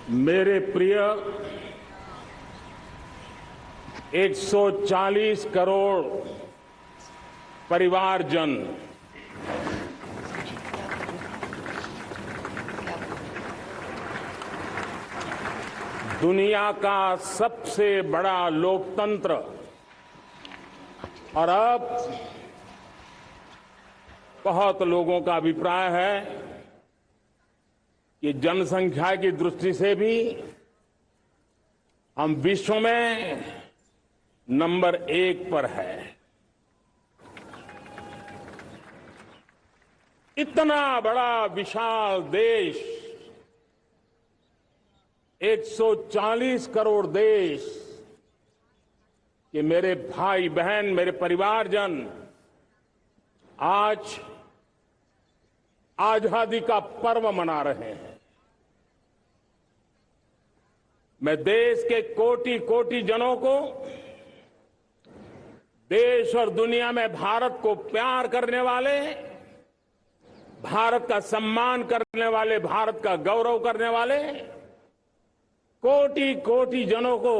मेरे प्रिय 140 करोड़ परिवारजन, दुनिया का सबसे बड़ा लोकतंत्र और अब बहुत लोगों का अभिप्राय है कि जनसंख्या की दृष्टि से भी हम विश्व में नंबर 1 पर है। इतना बड़ा विशाल देश, 140 करोड़ देश कि मेरे भाई बहन, मेरे परिवारजन आज आजादी का पर्व मना रहे हैं। मैं देश के कोटि कोटि जनों को, देश और दुनिया में भारत को प्यार करने वाले, भारत का सम्मान करने वाले, भारत का गौरव करने वाले कोटि कोटि जनों को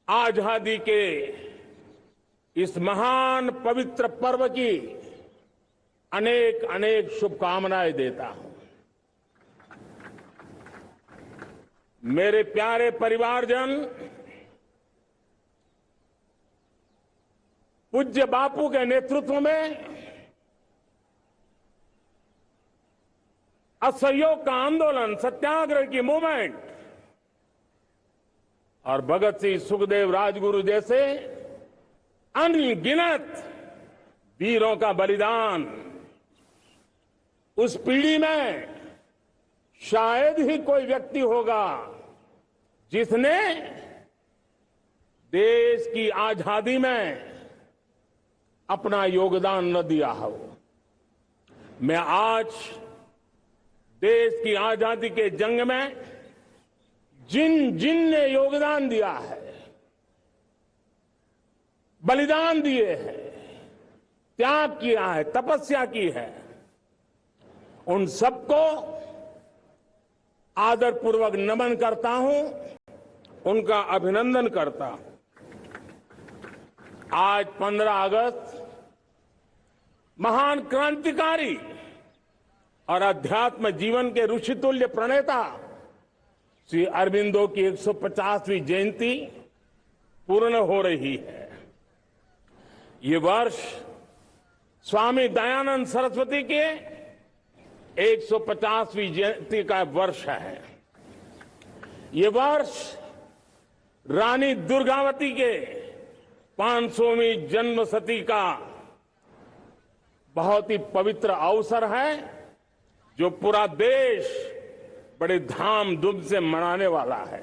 आजादी के इस महान पवित्र पर्व की अनेक अनेक शुभकामनाएं देता हूं। मेरे प्यारे परिवारजन, पूज्य बापू के नेतृत्व में असहयोग का आंदोलन, सत्याग्रह की मूवमेंट और भगत सिंह, सुखदेव, राजगुरु जैसे अनगिनत वीरों का बलिदान, उस पीढ़ी में शायद ही कोई व्यक्ति होगा जिसने देश की आजादी में अपना योगदान न दिया हो। मैं आज देश की आजादी के जंग में जिन जिन ने योगदान दिया है, बलिदान दिए हैं, त्याग किया है, तपस्या की है, उन सबको आदरपूर्वक नमन करता हूं, उनका अभिनंदन करता हूं। आज 15 अगस्त महान क्रांतिकारी और अध्यात्म जीवन के ऋषितुल्य प्रणेता श्री अरबिंदो की 150वीं जयंती पूर्ण हो रही है। ये वर्ष स्वामी दयानंद सरस्वती के 150वीं जयंती का वर्ष है। ये वर्ष रानी दुर्गावती के 500वीं जन्मशती का बहुत ही पवित्र अवसर है, जो पूरा देश बड़े धामधूम से मनाने वाला है।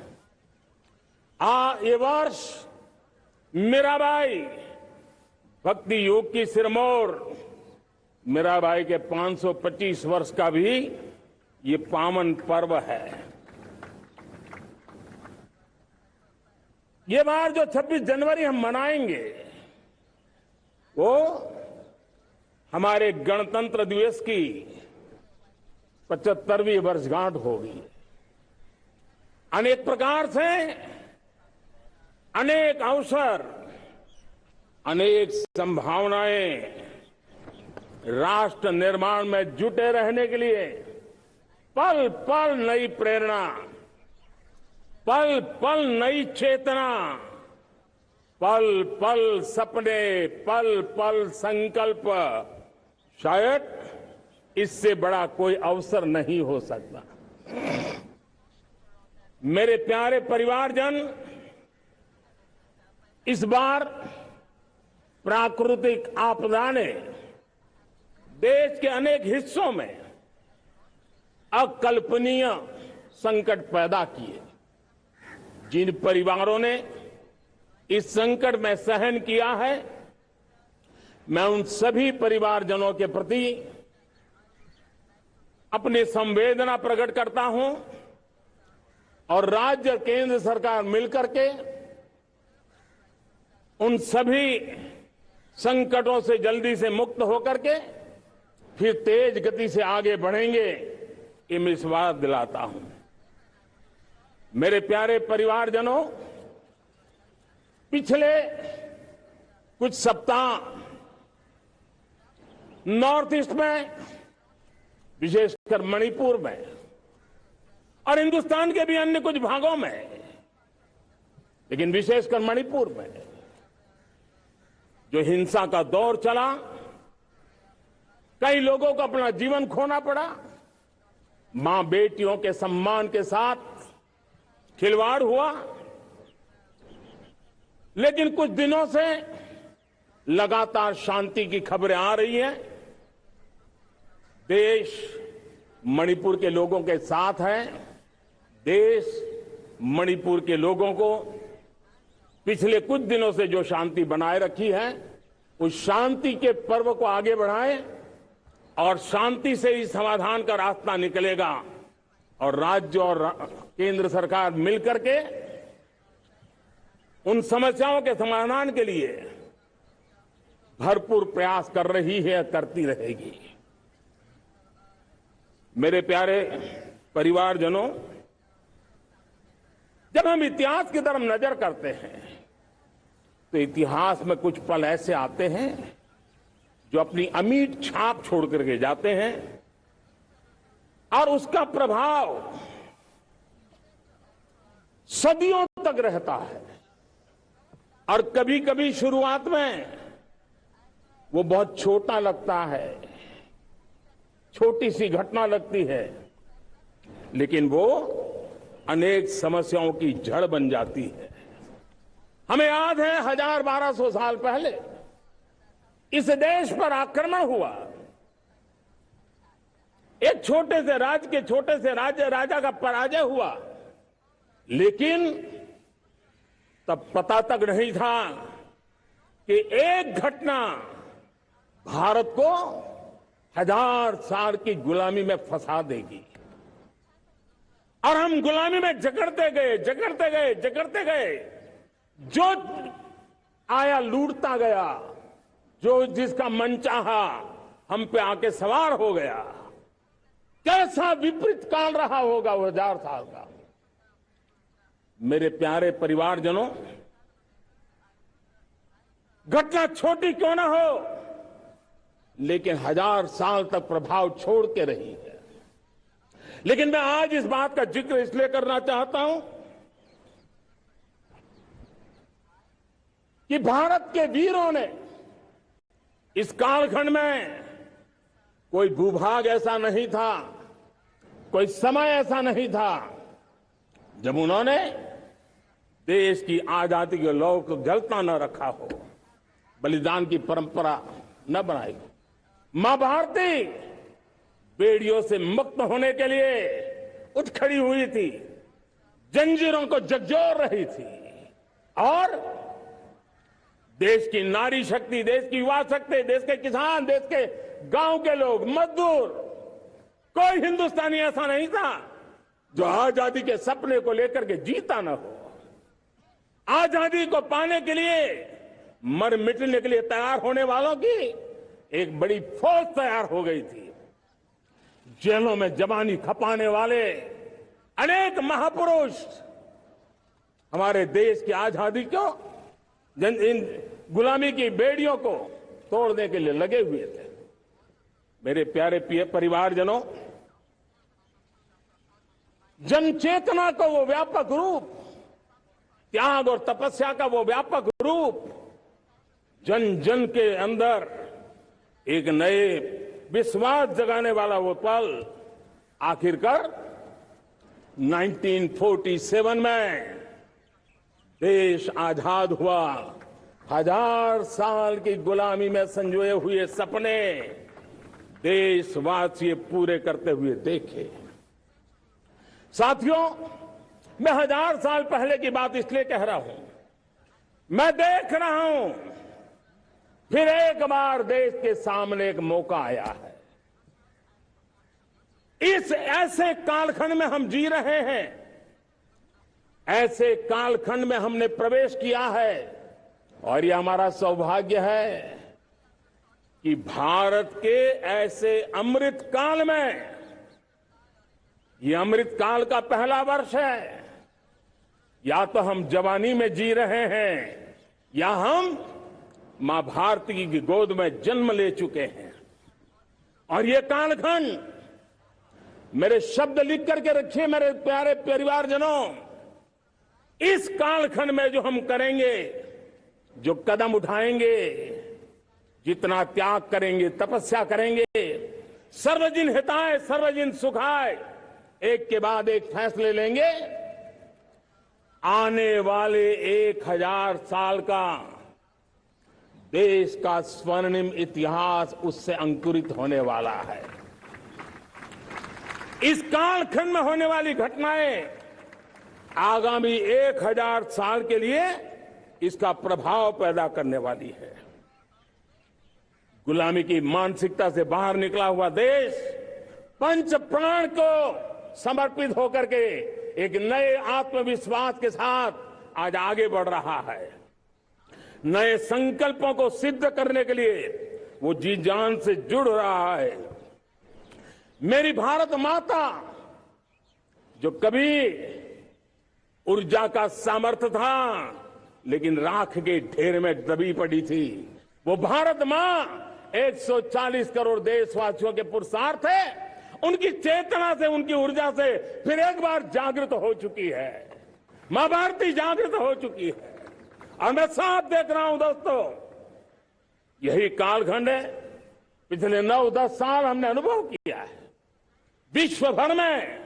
ये वर्ष मीराबाई, भक्ति योग की सिरमौर मीराबाई के 525 वर्ष का भी ये पावन पर्व है। ये बार जो 26 जनवरी हम मनाएंगे वो हमारे गणतंत्र दिवस की 75वीं वर्षगांठ होगी। अनेक प्रकार से अनेक अवसर, अनेक संभावनाएं राष्ट्र निर्माण में जुटे रहने के लिए पल पल नई प्रेरणा, पल पल नई चेतना, पल पल सपने, पल पल संकल्प, शायद इससे बड़ा कोई अवसर नहीं हो सकता। मेरे प्यारे परिवारजन, इस बार प्राकृतिक आपदा ने देश के अनेक हिस्सों में अकल्पनीय संकट पैदा किए। जिन परिवारों ने इस संकट में सहन किया है, मैं उन सभी परिवारजनों के प्रति अपनी संवेदना प्रकट करता हूं और राज्य और केंद्र सरकार मिलकर के उन सभी संकटों से जल्दी से मुक्त होकर के फिर तेज गति से आगे बढ़ेंगे, ये मैं विश्वास दिलाता हूं। मेरे प्यारे परिवारजनों, पिछले कुछ सप्ताह नॉर्थ ईस्ट में, विशेषकर मणिपुर में और हिंदुस्तान के भी अन्य कुछ भागों में, लेकिन विशेषकर मणिपुर में जो हिंसा का दौर चला, कई लोगों को अपना जीवन खोना पड़ा, मां बेटियों के सम्मान के साथ खिलवाड़ हुआ। लेकिन कुछ दिनों से लगातार शांति की खबरें आ रही हैं। देश मणिपुर के लोगों के साथ है। देश मणिपुर के लोगों को पिछले कुछ दिनों से जो शांति बनाए रखी है, उस शांति के पर्व को आगे बढ़ाएं और शांति से ही समाधान का रास्ता निकलेगा। और राज्य और केंद्र सरकार मिलकर के उन समस्याओं के समाधान के लिए भरपूर प्रयास कर रही है, करती रहेगी। मेरे प्यारे परिवारजनों, जब हम इतिहास की तरफ नजर करते हैं तो इतिहास में कुछ पल ऐसे आते हैं जो अपनी अमिट छाप छोड़ करके जाते हैं और उसका प्रभाव सदियों तक रहता है। और कभी कभी शुरुआत में वो बहुत छोटा लगता है, छोटी सी घटना लगती है, लेकिन वो अनेक समस्याओं की जड़ बन जाती है। हमें याद है 1000-1200 साल पहले इस देश पर आक्रमण हुआ। एक छोटे से राज्य के छोटे से राजा का पराजय हुआ, लेकिन तब पता तक नहीं था कि एक घटना भारत को 1000 साल की गुलामी में फंसा देगी। और हम गुलामी में जकड़ते गए, जो आया लूटता गया, जो जिसका मन चाहा हम पे आके सवार हो गया। कैसा विपरीत काल रहा होगा वो 1000 साल का। मेरे प्यारे परिवारजनों, घटना छोटी क्यों ना हो, लेकिन 1000 साल तक प्रभाव छोड़ के रही है। लेकिन मैं आज इस बात का जिक्र इसलिए करना चाहता हूं कि भारत के वीरों ने इस कालखंड में कोई भूभाग ऐसा नहीं था, कोई समय ऐसा नहीं था जब उन्होंने देश की आजादी के लौ को जलता न रखा हो, बलिदान की परंपरा न बनाई हो। मां भारती बेड़ियों से मुक्त होने के लिए उठ खड़ी हुई थी, जंजीरों को झकझोर रही थी और देश की नारी शक्ति, देश की युवा शक्ति, देश के किसान, देश के गांव के लोग, मजदूर, कोई हिंदुस्तानी ऐसा नहीं था जो आजादी के सपने को लेकर के जीता न हो। आजादी को पाने के लिए मर मिटने के लिए तैयार होने वालों की एक बड़ी फौज तैयार हो गई थी। जेलों में जवानी खपाने वाले अनेक महापुरुष हमारे देश की आजादी को, इन गुलामी की बेड़ियों को तोड़ने के लिए लगे हुए थे। मेरे प्यारे परिवारजनों, जन चेतना का वो व्यापक रूप, त्याग और तपस्या का वो व्यापक रूप, जन जन के अंदर एक नए विश्वास जगाने वाला वो पल आखिरकार 1947 में देश आजाद हुआ। 1000 साल की गुलामी में संजोए हुए सपने देशवासी पूरे करते हुए देखे। साथियों, मैं 1000 साल पहले की बात इसलिए कह रहा हूं, मैं देख रहा हूं फिर एक बार देश के सामने एक मौका आया है। इस ऐसे कालखंड में हम जी रहे हैं, ऐसे कालखंड में हमने प्रवेश किया है और ये हमारा सौभाग्य है कि भारत के ऐसे अमृत काल में, ये अमृत काल का पहला वर्ष है या तो हम जवानी में जी रहे हैं या हम मां भारती की गोद में जन्म ले चुके हैं। और ये कालखंड, मेरे शब्द लिख करके रखिए मेरे प्यारे परिवारजनों, इस कालखंड में जो हम करेंगे, जो कदम उठाएंगे, जितना त्याग करेंगे, तपस्या करेंगे, सर्वजन हिताय सर्वजन सुखाय, एक के बाद एक फैसले लेंगे, आने वाले 1000 साल का देश का स्वर्णिम इतिहास उससे अंकुरित होने वाला है। इस कालखंड में होने वाली घटनाएं आगामी 1000 साल के लिए इसका प्रभाव पैदा करने वाली है। गुलामी की मानसिकता से बाहर निकला हुआ देश पंच प्राण को समर्पित होकर के एक नए आत्मविश्वास के साथ आज आगे बढ़ रहा है। नए संकल्पों को सिद्ध करने के लिए वो जी जान से जुड़ रहा है। मेरी भारत माता, जो कभी ऊर्जा का सामर्थ्य था लेकिन राख के ढेर में दबी पड़ी थी, वो भारत मां 140 करोड़ देशवासियों के पुरुषार्थ है। उनकी चेतना से, उनकी ऊर्जा से फिर एक बार जागृत हो चुकी है। मां भारती जागृत हो चुकी है और मैं साफ देख रहा हूं दोस्तों, यही कालखंड है। पिछले 9-10 साल हमने अनुभव किया है, विश्व भर में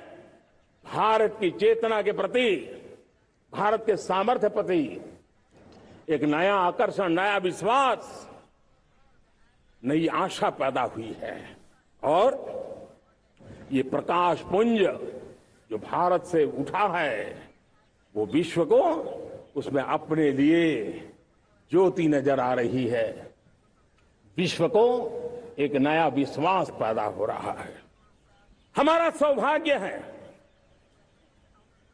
भारत की चेतना के प्रति, भारत के सामर्थ्य प्रति एक नया आकर्षण, नया विश्वास, नई आशा पैदा हुई है। और ये प्रकाश पुंज जो भारत से उठा है, वो विश्व को उसमें अपने लिए ज्योति नजर आ रही है। विश्व को एक नया विश्वास पैदा हो रहा है। हमारा सौभाग्य है,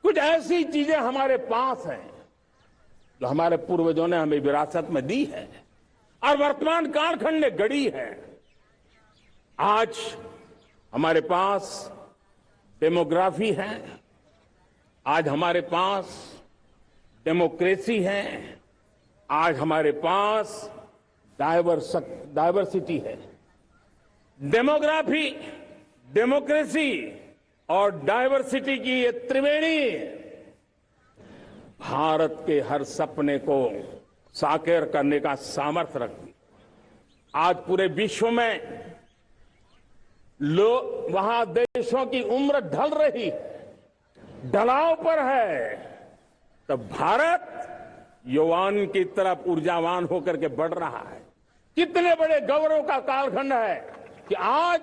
कुछ ऐसी चीजें हमारे पास हैं जो हमारे पूर्वजों ने हमें विरासत में दी है और वर्तमान कालखंड ने गढ़ी है। आज हमारे पास डेमोग्राफी है, आज हमारे पास डेमोक्रेसी है, आज हमारे पास डायवर्सिटी है। डेमोग्राफी, डेमोक्रेसी और डायवर्सिटी की ये त्रिवेणी भारत के हर सपने को साकार करने का सामर्थ्य रखती। आज पूरे विश्व में वहां देशों की उम्र ढल रही है, ढलाव पर है, तब भारत युवान की तरफ ऊर्जावान होकर के बढ़ रहा है। कितने बड़े गौरव का कालखंड है कि आज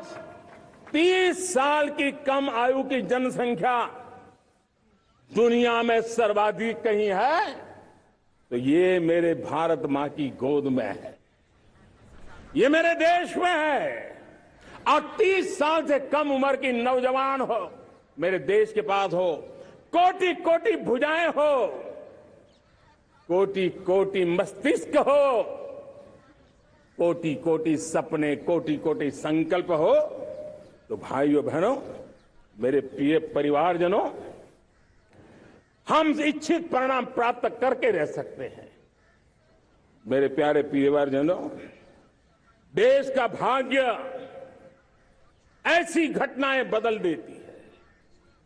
30 साल की कम आयु की जनसंख्या दुनिया में सर्वाधिक कहीं है तो ये मेरे भारत मां की गोद में है, ये मेरे देश में है। और 30 साल से कम उम्र की नौजवान हो मेरे देश के पास हो, कोटि कोटि भुजाएं हो, कोटि कोटि मस्तिष्क हो, कोटि कोटि सपने, कोटि कोटि संकल्प हो, तो भाइयों बहनों, मेरे प्रिय परिवारजनों, हम इच्छित परिणाम प्राप्त करके रह सकते हैं। मेरे प्यारे परिवारजनों, देश का भाग्य ऐसी घटनाएं बदल देती है,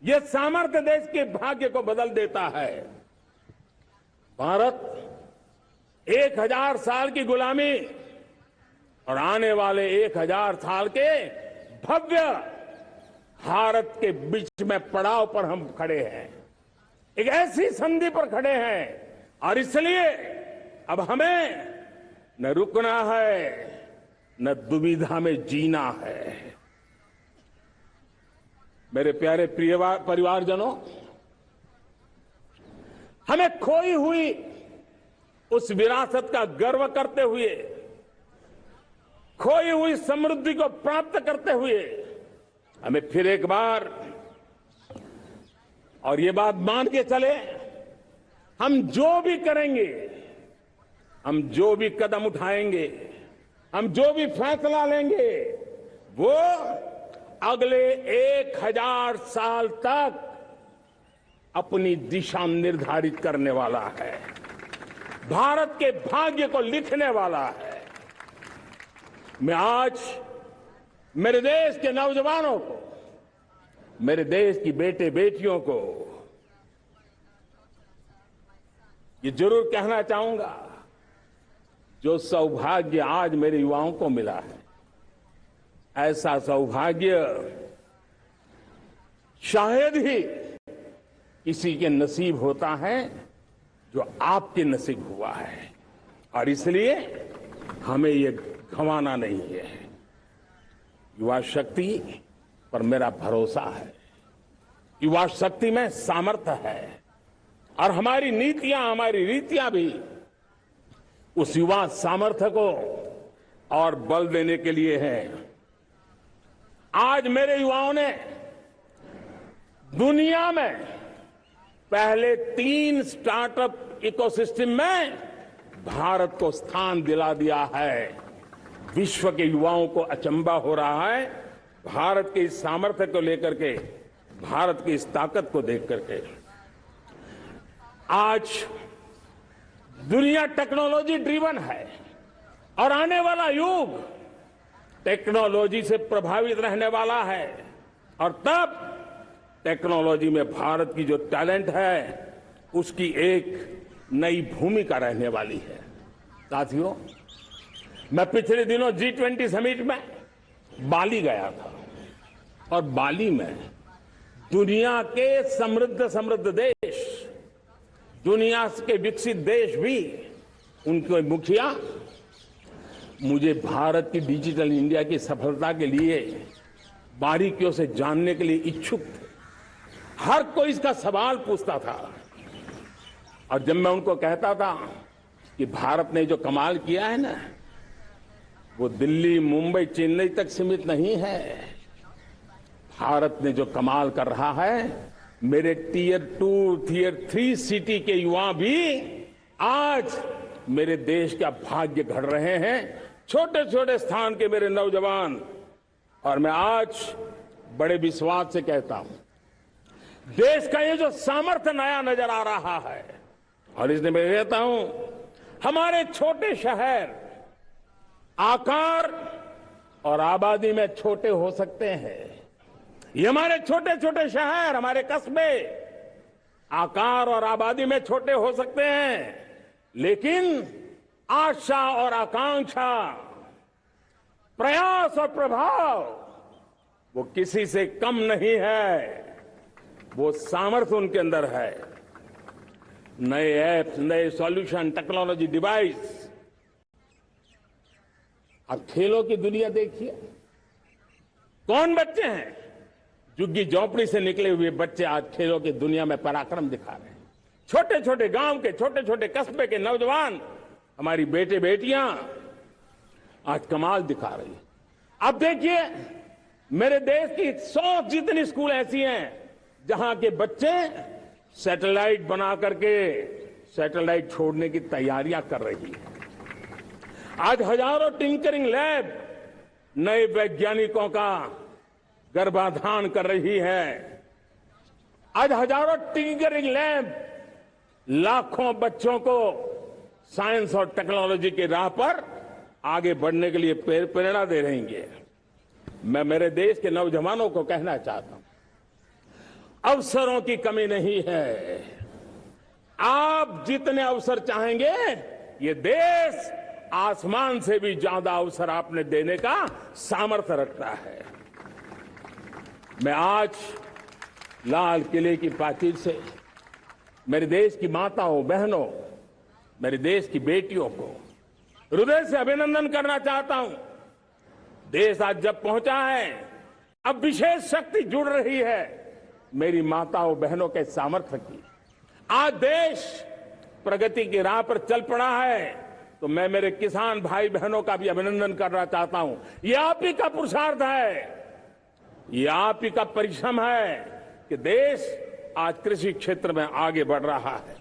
यह सामर्थ्य देश के भाग्य को बदल देता है। भारत 1000 साल की गुलामी और आने वाले 1000 साल के भव्य भारत के बीच में पड़ाव पर हम खड़े हैं, एक ऐसी संधि पर खड़े हैं। और इसलिए अब हमें न रुकना है, न दुविधा में जीना है। मेरे प्यारे प्रिय परिवारजनों, हमें खोई हुई उस विरासत का गर्व करते हुए, खोई हुई समृद्धि को प्राप्त करते हुए, हमें फिर एक बार, और ये बात मान के चले, हम जो भी करेंगे, हम जो भी कदम उठाएंगे, हम जो भी फैसला लेंगे, वो अगले 1000 साल तक अपनी दिशा निर्धारित करने वाला है, भारत के भाग्य को लिखने वाला है। मैं आज मेरे देश के नौजवानों को, मेरे देश की बेटे बेटियों को ये जरूर कहना चाहूंगा, जो सौभाग्य आज मेरे युवाओं को मिला है, ऐसा सौभाग्य शायद ही किसी के नसीब होता है जो आपके नसीब हुआ है। और इसलिए हमें ये गंवाना नहीं है। युवा शक्ति पर मेरा भरोसा है, युवा शक्ति में सामर्थ्य है, और हमारी नीतियां, हमारी रीतियां भी उस युवा सामर्थ्य को और बल देने के लिए है। आज मेरे युवाओं ने दुनिया में पहले 3 स्टार्टअप इकोसिस्टम में भारत को स्थान दिला दिया है। विश्व के युवाओं को अचंभा हो रहा है भारत के इस सामर्थ्य को लेकर के, भारत की इस ताकत को देख करके। आज दुनिया टेक्नोलॉजी ड्रिवन है और आने वाला युग टेक्नोलॉजी से प्रभावित रहने वाला है, और तब टेक्नोलॉजी में भारत की जो टैलेंट है उसकी एक नई भूमिका रहने वाली है। साथियों, मैं पिछले दिनों G20 समिट में बाली गया था, और बाली में दुनिया के समृद्ध देश, दुनिया के विकसित देश भी, उनके मुखिया मुझे भारत की डिजिटल इंडिया की सफलता के लिए बारीकियों से जानने के लिए इच्छुक थे। हर कोई इसका सवाल पूछता था, और जब मैं उनको कहता था कि भारत ने जो कमाल किया है ना, वो दिल्ली, मुंबई, चेन्नई तक सीमित नहीं है। भारत ने जो कमाल कर रहा है, मेरे टियर 2, टियर 3 सिटी के युवा भी आज मेरे देश का भाग्य गढ़ रहे हैं। छोटे छोटे स्थान के मेरे नौजवान, और मैं आज बड़े विश्वास से कहता हूं, देश का ये जो सामर्थ्य नया नजर आ रहा है, और इसलिए मैं कहता हूं, हमारे छोटे शहर आकार और आबादी में छोटे हो सकते हैं। ये हमारे छोटे छोटे शहर, हमारे कस्बे आकार और आबादी में छोटे हो सकते हैं, लेकिन आशा और आकांक्षा, प्रयास और प्रभाव वो किसी से कम नहीं है। वो सामर्थ्य उनके अंदर है। नए ऐप्स, नए सॉल्यूशन, टेक्नोलॉजी डिवाइस। अब खेलों की दुनिया देखिए, कौन बच्चे हैं? झुग्गी झोपड़ी से निकले हुए बच्चे आज खेलों की दुनिया में पराक्रम दिखा रहे हैं। छोटे छोटे गांव के, छोटे छोटे कस्बे के नौजवान, हमारी बेटे बेटियां आज कमाल दिखा रही है। अब देखिए, मेरे देश की 100 जितनी स्कूल ऐसी हैं जहां के बच्चे सैटेलाइट बना करके सैटेलाइट छोड़ने की तैयारियां कर रही है। आज हजारों टिंकरिंग लैब नए वैज्ञानिकों का गर्भाधान कर रही है। आज हजारों टिंकरिंग लैब लाखों बच्चों को साइंस और टेक्नोलॉजी की राह पर आगे बढ़ने के लिए प्रेरणा दे रही है। मैं मेरे देश के नौजवानों को कहना चाहता हूं, अवसरों की कमी नहीं है। आप जितने अवसर चाहेंगे, ये देश आसमान से भी ज्यादा अवसर आपने देने का सामर्थ्य रखता है। मैं आज लाल किले की प्राचीर से मेरे देश की माताओं, बहनों, मेरे देश की बेटियों को हृदय से अभिनंदन करना चाहता हूं। देश आज जब पहुंचा है, अब विशेष शक्ति जुड़ रही है मेरी माताओं बहनों के सामर्थ्य की। आज देश प्रगति की राह पर चल पड़ा है, तो मैं मेरे किसान भाई बहनों का भी अभिनंदन करना चाहता हूं। ये आप ही का पुरुषार्थ है, ये आप ही का परिश्रम है कि देश आज कृषि क्षेत्र में आगे बढ़ रहा है।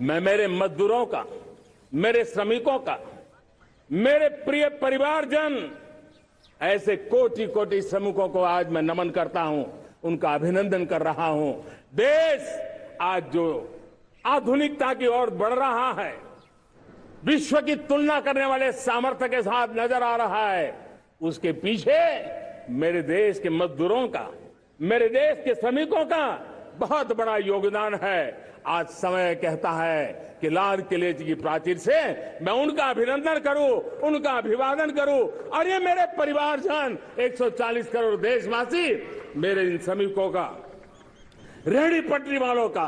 मैं मेरे मजदूरों का, मेरे श्रमिकों का, मेरे प्रिय परिवारजन, ऐसे कोटि कोटि श्रमिकों को आज मैं नमन करता हूं। उनका अभिनंदन कर रहा हूं। देश आज जो आधुनिकता की ओर बढ़ रहा है, विश्व की तुलना करने वाले सामर्थ्य के साथ नजर आ रहा है, उसके पीछे मेरे देश के मजदूरों का, मेरे देश के श्रमिकों का बहुत बड़ा योगदान है। आज समय कहता है कि लाल किले की प्राचीर से मैं उनका अभिनंदन करूं, उनका अभिवादन करूं, और ये मेरे परिवारजन 140 करोड़ देशवासी मेरे इन श्रमिकों का, रेहड़ी पटरी वालों का,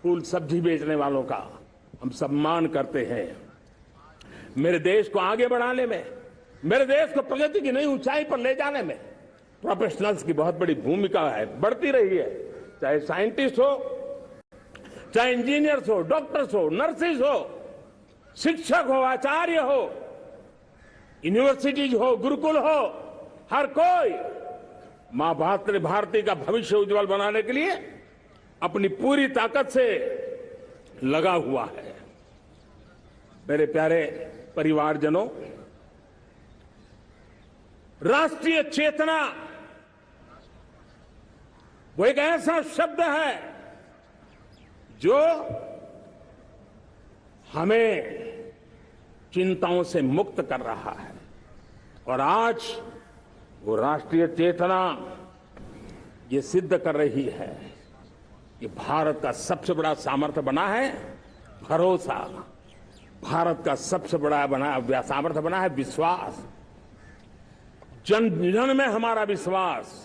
फूल सब्जी बेचने वालों का हम सम्मान करते हैं। मेरे देश को आगे बढ़ाने में, मेरे देश को प्रगति की नई ऊंचाई पर ले जाने में प्रोफेशनल्स की बहुत बड़ी भूमिका है, बढ़ती रही है। चाहे साइंटिस्ट हो, चाहे इंजीनियर्स हो, डॉक्टर्स हो, नर्सेज हो, शिक्षक हो, आचार्य हो, यूनिवर्सिटीज हो, गुरुकुल हो, हर कोई मां भारती का भविष्य उज्जवल बनाने के लिए अपनी पूरी ताकत से लगा हुआ है। मेरे प्यारे परिवारजनों, राष्ट्रीय चेतना वो एक ऐसा शब्द है जो हमें चिंताओं से मुक्त कर रहा है, और आज वो राष्ट्रीय चेतना ये सिद्ध कर रही है कि भारत का सबसे बड़ा सामर्थ्य बना है भरोसा, भारत का सबसे बड़ा सामर्थ्य बना है विश्वास। जन जन में हमारा विश्वास,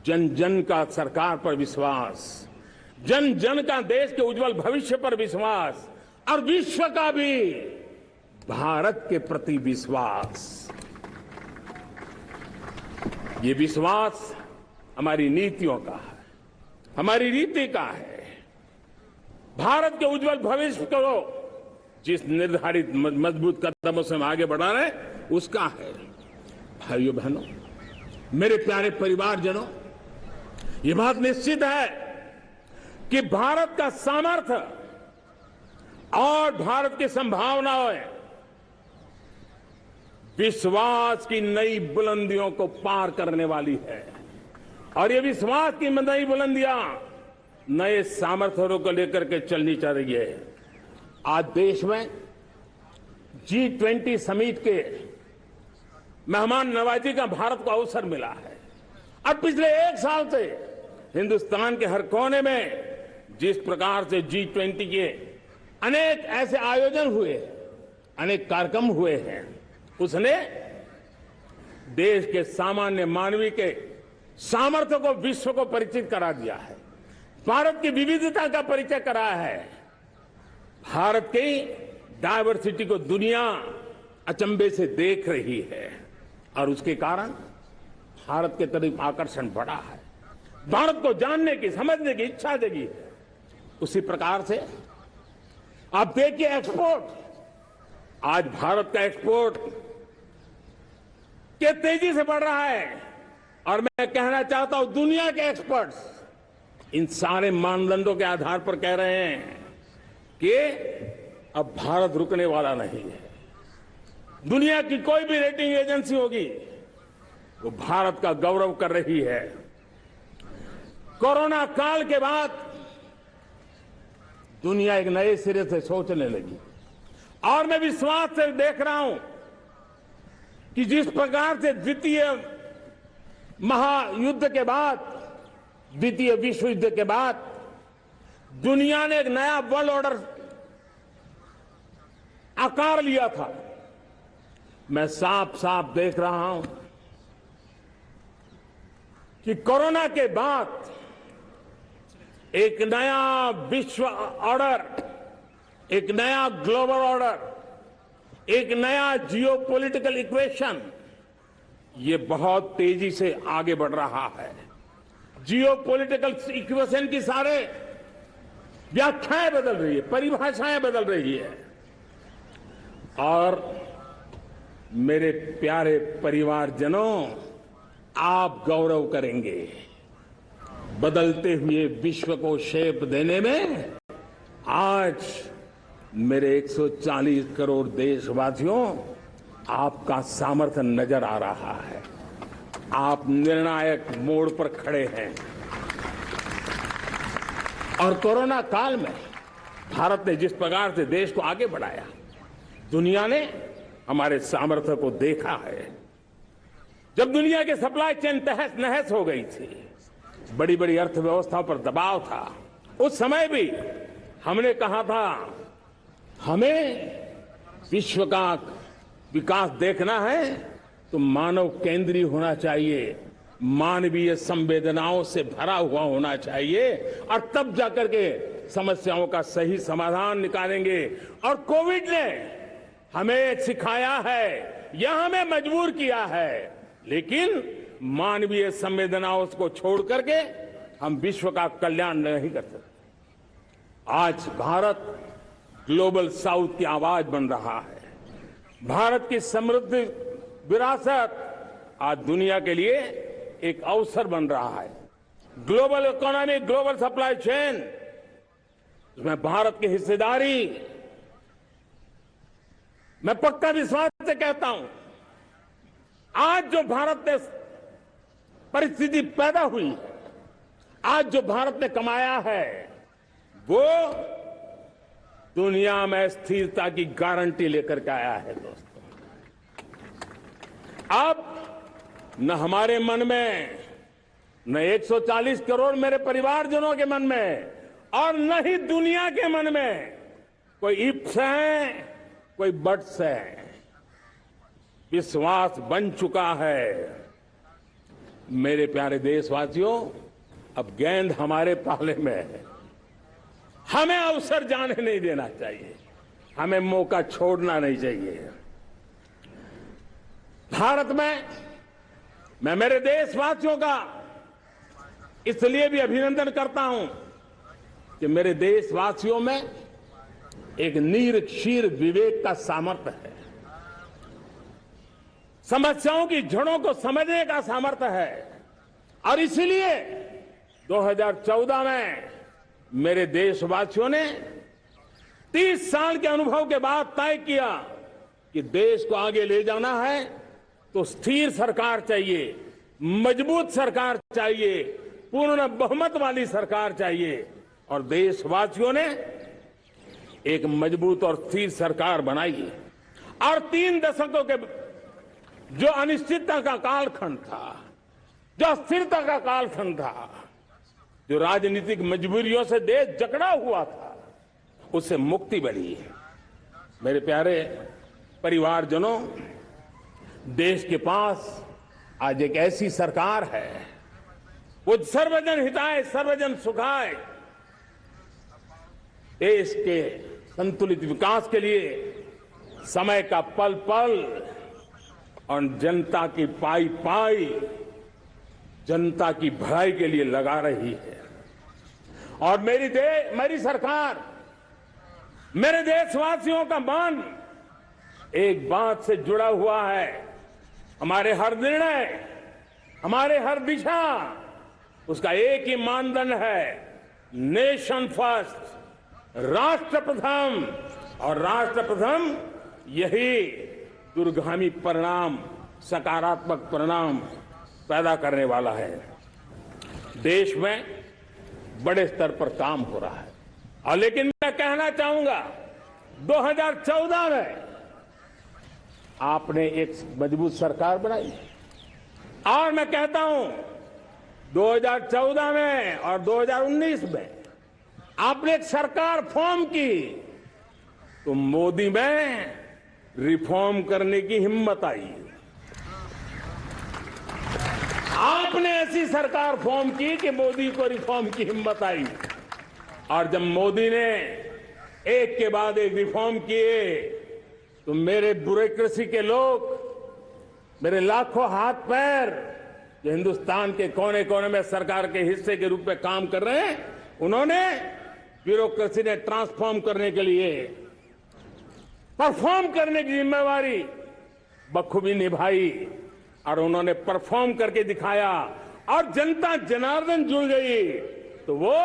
जन जन का सरकार पर विश्वास, जन जन का देश के उज्जवल भविष्य पर विश्वास, और विश्व का भी भारत के प्रति विश्वास। ये विश्वास हमारी नीतियों का है, हमारी रीति का है। भारत के उज्जवल भविष्य को जिस निर्धारित मजबूत कदमों से हम आगे बढ़ा रहे हैं, उसका है। भाइयों बहनों, मेरे प्यारे परिवारजनों, ये बात निश्चित है कि भारत का सामर्थ्य और भारत की संभावनाएं विश्वास की नई बुलंदियों को पार करने वाली है, और ये विश्वास की नई बुलंदियां नए सामर्थ्यों को लेकर के चलनी चाहिए रही है। आज देश में G20 समिट के मेहमान नवाजी का भारत को अवसर मिला है। अब पिछले एक साल से हिंदुस्तान के हर कोने में जिस प्रकार से G20 के अनेक ऐसे आयोजन हुए, अनेक कार्यक्रम हुए हैं, उसने देश के सामान्य मानवी के सामर्थ्य को विश्व को परिचित करा दिया है, भारत की विविधता का परिचय कराया है, भारत की डायवर्सिटी को दुनिया अचंभे से देख रही है, और उसके कारण भारत के तरफ आकर्षण बढ़ा है, भारत को जानने की, समझने की इच्छा जगी है। उसी प्रकार से आप देखिए एक्सपोर्ट, आज भारत का एक्सपोर्ट के तेजी से बढ़ रहा है, और मैं कहना चाहता हूं दुनिया के एक्सपर्ट्स इन सारे मानदंडों के आधार पर कह रहे हैं कि अब भारत रुकने वाला नहीं है। दुनिया की कोई भी रेटिंग एजेंसी होगी वो भारत का गौरव कर रही है। कोरोना काल के बाद दुनिया एक नए सिरे से सोचने लगी, और मैं विश्वास से देख रहा हूं कि जिस प्रकार से द्वितीय महायुद्ध के बाद, द्वितीय विश्व युद्ध के बाद दुनिया ने एक नया वर्ल्ड ऑर्डर आकार लिया था, मैं साफ साफ देख रहा हूं कि कोरोना के बाद एक नया विश्व ऑर्डर, एक नया ग्लोबल ऑर्डर, एक नया जियोपॉलिटिकल इक्वेशन, ये बहुत तेजी से आगे बढ़ रहा है। जियोपॉलिटिकल इक्वेशन की सारे व्याख्याएं बदल रही है, परिभाषाएं बदल रही है, और मेरे प्यारे परिवारजनों, आप गौरव करेंगे। बदलते हुए विश्व को शेप देने में आज मेरे 140 करोड़ देशवासियों आपका सामर्थ्य नजर आ रहा है। आप निर्णायक मोड़ पर खड़े हैं और कोरोना काल में भारत ने जिस प्रकार से देश को आगे बढ़ाया, दुनिया ने हमारे सामर्थ्य को देखा है। जब दुनिया के सप्लाई चेन तहस नहस हो गई थी, बड़ी बड़ी अर्थव्यवस्थाओं पर दबाव था, उस समय भी हमने कहा था हमें विश्व का विकास देखना है तो मानव केंद्रीय होना चाहिए, मानवीय संवेदनाओं से भरा हुआ होना चाहिए और तब जाकर के समस्याओं का सही समाधान निकालेंगे। और कोविड ने हमें सिखाया है या हमें मजबूर किया है, लेकिन मानवीय संवेदनाओं को छोड़ करके हम विश्व का कल्याण नहीं कर सकते। आज भारत ग्लोबल साउथ की आवाज बन रहा है। भारत की समृद्ध विरासत आज दुनिया के लिए एक अवसर बन रहा है। Global economy, global supply chain, इसमें भारत की हिस्सेदारी, मैं पक्का विश्वास से कहता हूं, आज जो भारत ने परिस्थिति पैदा हुई है, आज जो भारत ने कमाया है, वो दुनिया में स्थिरता की गारंटी लेकर के आया है। दोस्तों, अब न हमारे मन में, न 140 करोड़ मेरे परिवारजनों के मन में और न ही दुनिया के मन में कोई इफ्स है, कोई बट्स है। विश्वास बन चुका है। मेरे प्यारे देशवासियों, अब गेंद हमारे पाले में है। हमें अवसर जाने नहीं देना चाहिए, हमें मौका छोड़ना नहीं चाहिए। भारत में मैं मेरे देशवासियों का इसलिए भी अभिनंदन करता हूं कि मेरे देशवासियों में एक नीर क्षीर विवेक का सामर्थ्य है, समस्याओं की जड़ों को समझने का सामर्थ्य है। और इसलिए 2014 में मेरे देशवासियों ने 30 साल के अनुभव के बाद तय किया कि देश को आगे ले जाना है तो स्थिर सरकार चाहिए, मजबूत सरकार चाहिए, पूर्ण बहुमत वाली सरकार चाहिए। और देशवासियों ने एक मजबूत और स्थिर सरकार बनाई। और 3 दशकों के जो अनिश्चितता का कालखंड था, जो अस्थिरता का कालखंड था, जो राजनीतिक मजबूरियों से देश जकड़ा हुआ था, उससे मुक्ति मिली। मेरे प्यारे परिवारजनों, देश के पास आज एक ऐसी सरकार है, वो सर्वजन हिताय सर्वजन सुखाय, देश के संतुलित विकास के लिए समय का पल पल और जनता की पाई पाई, जनता की भलाई के लिए लगा रही है। और मेरी सरकार, मेरे देशवासियों का मन एक बात से जुड़ा हुआ है। हमारे हर निर्णय, हमारे हर दिशा, उसका एक ही मानदंड है, नेशन फर्स्ट, राष्ट्र प्रथम। और राष्ट्र प्रथम यही दूरगामी परिणाम, सकारात्मक परिणाम पैदा करने वाला है। देश में बड़े स्तर पर काम हो रहा है। और लेकिन मैं कहना चाहूंगा, 2014 में आपने एक मजबूत सरकार बनाई और मैं कहता हूं 2014 में और 2019 में आपने एक सरकार फॉर्म की तो मोदी में रिफॉर्म करने की हिम्मत आई। आपने ऐसी सरकार फॉर्म की कि मोदी को रिफॉर्म की हिम्मत आई। और जब मोदी ने एक के बाद एक रिफॉर्म किए तो मेरे ब्यूरोक्रेसी के लोग, मेरे लाखों हाथ पैर जो हिंदुस्तान के कोने कोने में सरकार के हिस्से के रूप में काम कर रहे हैं, उन्होंने ब्यूरोक्रेसी ने ट्रांसफॉर्म करने के लिए, परफॉर्म करने की जिम्मेवारी बखूबी निभाई और उन्होंने परफॉर्म करके दिखाया और जनता जनार्दन जुड़ गई तो वो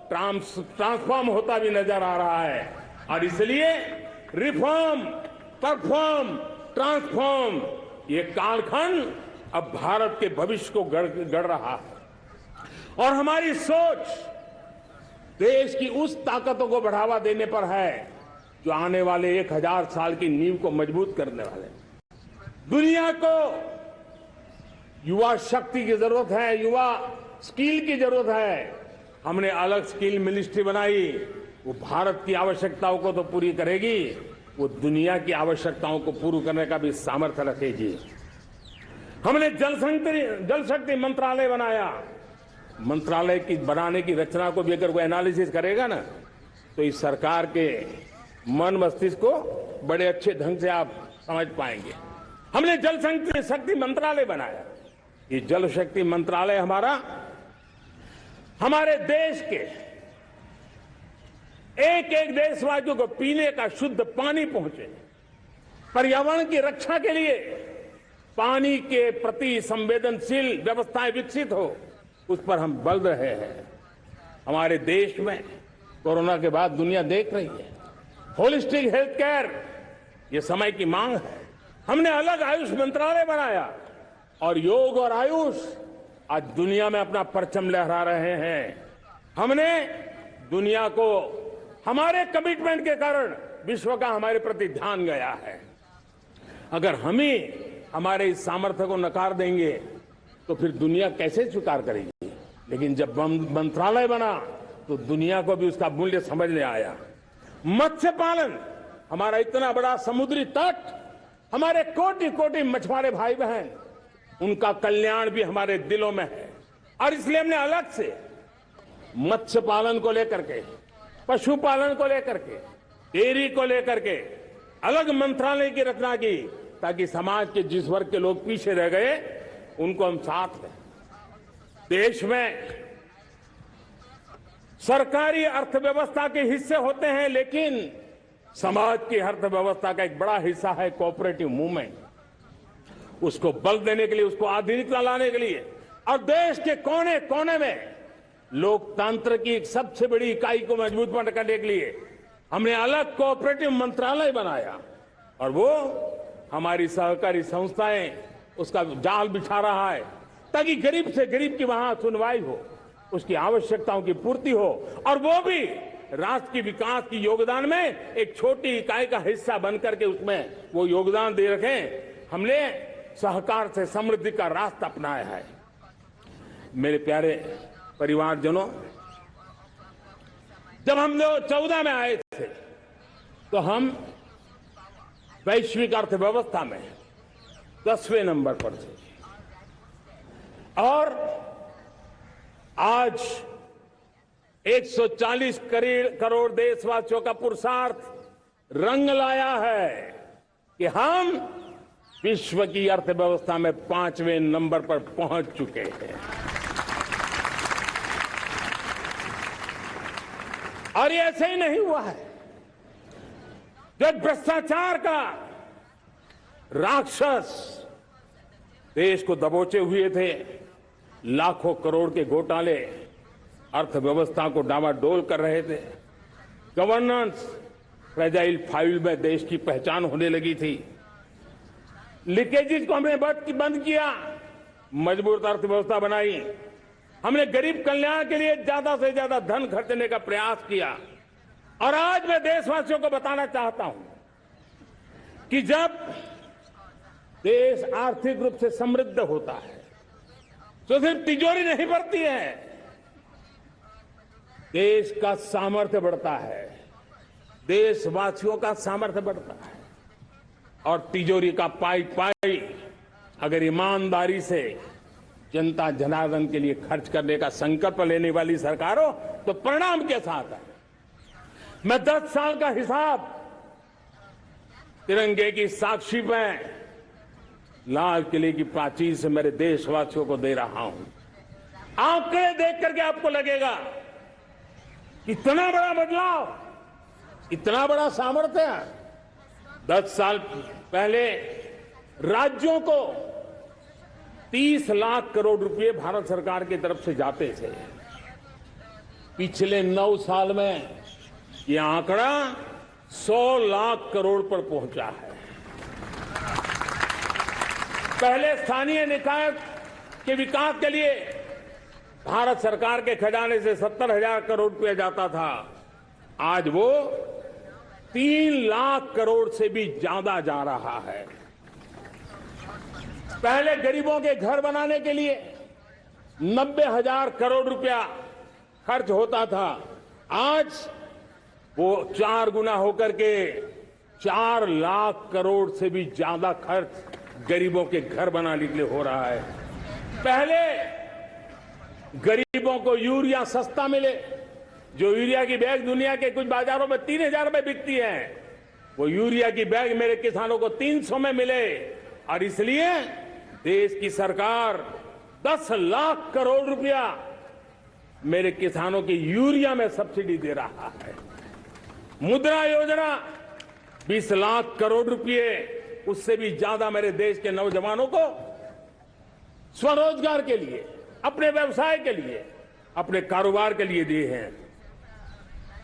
ट्रांसफॉर्म होता भी नजर आ रहा है। और इसलिए रिफॉर्म, परफॉर्म, ट्रांसफॉर्म, ये कालखंड अब भारत के भविष्य को गढ़ रहा है। और हमारी सोच देश की उस ताकतों को बढ़ावा देने पर है जो आने वाले 1000 साल की नींव को मजबूत करने वाले। दुनिया को युवा शक्ति की जरूरत है, युवा स्किल की जरूरत है। हमने अलग स्किल मिनिस्ट्री बनाई, वो भारत की आवश्यकताओं को तो पूरी करेगी, वो दुनिया की आवश्यकताओं को पूरी करने का भी सामर्थ्य रखेगी। हमने जल शक्ति मंत्रालय बनाया। मंत्रालय की बनाने की रचना को भी अगर कोई एनालिसिस करेगा ना, तो इस सरकार के मन मस्तिष्क को बड़े अच्छे ढंग से आप समझ पाएंगे। हमने जल शक्ति मंत्रालय बनाया। ये जल शक्ति मंत्रालय हमारे देश के एक एक देशवासियों को पीने का शुद्ध पानी पहुंचे, पर्यावरण की रक्षा के लिए पानी के प्रति संवेदनशील व्यवस्थाएं विकसित हो, उस पर हम बल रहे हैं। हमारे देश में कोरोना के बाद दुनिया देख रही है होलिस्टिक हेल्थ केयर, ये समय की मांग है। हमने अलग आयुष मंत्रालय बनाया और योग और आयुष आज दुनिया में अपना परचम लहरा रहे हैं। हमने दुनिया को हमारे कमिटमेंट के कारण विश्व का हमारे प्रति ध्यान गया है। अगर हम ही हमारे इस सामर्थ्य को नकार देंगे तो फिर दुनिया कैसे स्वीकार करेगी। लेकिन जब मंत्रालय बना तो दुनिया को भी उसका मूल्य समझ में आया। मत्स्य पालन, हमारा इतना बड़ा समुद्री तट, हमारे कोटि कोटि मछुआरे भाई बहन, उनका कल्याण भी हमारे दिलों में है। और इसलिए हमने अलग से मत्स्य पालन को लेकर के, पशुपालन को लेकर के, डेयरी को लेकर के अलग मंत्रालय की रचना की, ताकि समाज के जिस वर्ग के लोग पीछे रह गए उनको हम साथ लें। देश में सरकारी अर्थव्यवस्था के हिस्से होते हैं, लेकिन समाज की अर्थव्यवस्था का एक बड़ा हिस्सा है कोऑपरेटिव मूवमेंट। उसको बल देने के लिए, उसको आधुनिकता लाने के लिए और देश के कोने कोने में लोकतंत्र की एक सबसे बड़ी इकाई को मजबूत करने के लिए हमने अलग कोऑपरेटिव मंत्रालय बनाया। और वो हमारी सहकारी संस्थाएं उसका जाल बिछा रहा है, ताकि गरीब से गरीब की वहां सुनवाई हो, उसकी आवश्यकताओं की पूर्ति हो, और वो भी राष्ट्र के विकास की योगदान में एक छोटी इकाई का हिस्सा बनकर के उसमें वो योगदान दे रखें। हमने सहकार से समृद्धि का रास्ता अपनाया है। मेरे प्यारे परिवारजनों, जब हम 2014 में आए थे तो हम वैश्विक अर्थव्यवस्था में 10वें नंबर पर थे, और आज 140 करोड़ देशवासियों का पुरुषार्थ रंग लाया है कि हम विश्व की अर्थव्यवस्था में 5वें नंबर पर पहुंच चुके हैं। और ये ऐसे ही नहीं हुआ है। जब भ्रष्टाचार का राक्षस देश को दबोचे हुए थे, लाखों करोड़ के घोटाले अर्थव्यवस्था को डामाडोल कर रहे थे, गवर्नेंस फ्रेजाइल फाइल में देश की पहचान होने लगी थी, लीकेजेस को हमने बंद किया, मजबूत अर्थव्यवस्था बनाई, हमने गरीब कल्याण के लिए ज्यादा से ज्यादा धन खर्चने का प्रयास किया। और आज मैं देशवासियों को बताना चाहता हूं कि जब देश आर्थिक रूप से समृद्ध होता है तो सिर्फ तिजोरी नहीं बढ़ती है, देश का सामर्थ्य बढ़ता है, देशवासियों का सामर्थ्य बढ़ता है। और तिजोरी का पाई पाई अगर ईमानदारी से जनता जनार्दन के लिए खर्च करने का संकल्प लेने वाली सरकार हो तो परिणाम के साथ है। मैं 10 साल का हिसाब तिरंगे की साक्षी में लाल किले की प्राचीर से मेरे देशवासियों को दे रहा हूं। आंकड़े देख करके आपको लगेगा इतना बड़ा बदलाव, इतना बड़ा सामर्थ्य। 10 साल पहले राज्यों को 30 लाख करोड़ रुपए भारत सरकार की तरफ से जाते थे। पिछले 9 साल में यह आंकड़ा 100 लाख करोड़ पर पहुंचा है। पहले स्थानीय निकाय के विकास के लिए भारत सरकार के खजाने से 70,000 करोड़ रुपया जाता था। आज वो 3 लाख करोड़ से भी ज्यादा जा रहा है। पहले गरीबों के घर बनाने के लिए 90,000 करोड़ रुपया खर्च होता था। आज वो 4 गुना होकर के 4 लाख करोड़ से भी ज्यादा खर्च गरीबों के घर बनाने के लिए हो रहा है। पहले गरीबों को यूरिया सस्ता मिले, जो यूरिया की बैग दुनिया के कुछ बाजारों में 3,000 रुपए बिकती है, वो यूरिया की बैग मेरे किसानों को 300 में मिले। और इसलिए देश की सरकार 10 लाख करोड़ रुपया मेरे किसानों की यूरिया में सब्सिडी दे रहा है। मुद्रा योजना 20 लाख करोड़ रुपए, उससे भी ज्यादा मेरे देश के नौजवानों को स्वरोजगार के लिए, अपने व्यवसाय के लिए, अपने कारोबार के लिए दिए हैं।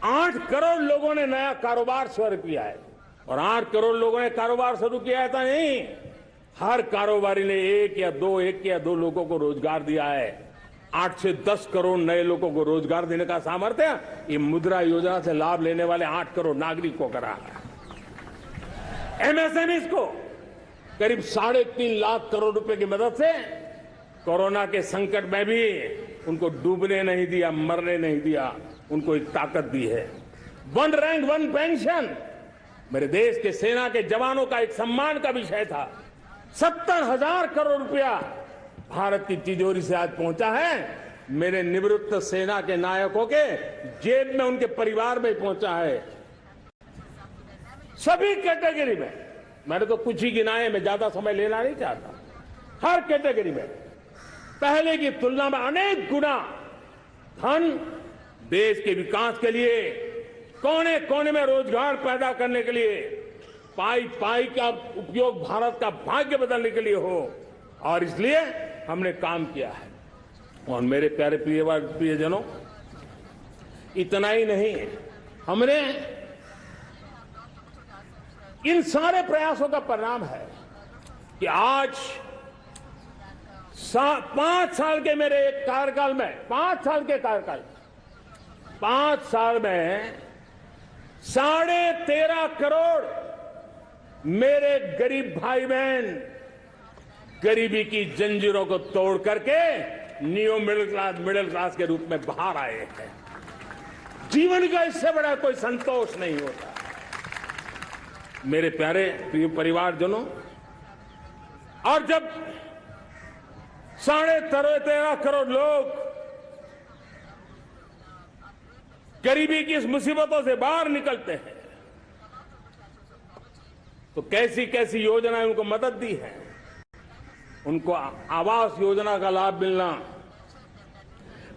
8 करोड़ लोगों ने नया कारोबार शुरू किया है। और 8 करोड़ लोगों ने कारोबार शुरू किया है तो नहीं, हर कारोबारी ने एक या दो लोगों को रोजगार दिया है। 8 से 10 करोड़ नए लोगों को रोजगार देने का सामर्थ्य ये मुद्रा योजना से लाभ लेने वाले 8 करोड़ नागरिकों को करा है। एमएसएमई को करीब 3.5 लाख करोड़ रुपए की मदद से कोरोना के संकट में भी उनको डूबने नहीं दिया, मरने नहीं दिया, उनको एक ताकत दी है। 1 रैंक 1 पेंशन मेरे देश के सेना के जवानों का एक सम्मान का विषय था। 70,000 करोड़ रुपया भारत की तिजोरी से आज पहुंचा है, मेरे निवृत्त सेना के नायकों के जेब में, उनके परिवार में पहुंचा है। सभी कैटेगरी में, मैंने तो कुछ ही गिनाए, मैं ज्यादा समय लेना नहीं चाहता। हर कैटेगरी में पहले की तुलना में अनेक गुना धन देश के विकास के लिए, कोने कोने में रोजगार पैदा करने के लिए, पाई पाई का उपयोग भारत का भाग्य बदलने के लिए हो, और इसलिए हमने काम किया है। और मेरे प्यारे प्रियजनों, इतना ही नहीं, हमने इन सारे प्रयासों का परिणाम है कि आज 5 साल के मेरे कार्यकाल में, 5 साल के कार्यकाल, 5 साल में 13.5 करोड़ मेरे गरीब भाई बहन गरीबी की जंजीरों को तोड़ करके न्यू मिडिल क्लास के रूप में बाहर आए हैं। जीवन का इससे बड़ा कोई संतोष नहीं होता। मेरे प्यारे प्रिय परिवारजनों, और जब 13.5 करोड़ लोग गरीबी की इस मुसीबतों से बाहर निकलते हैं, तो कैसी कैसी योजनाएं उनको मदद दी है। उनको आवास योजना का लाभ मिलना,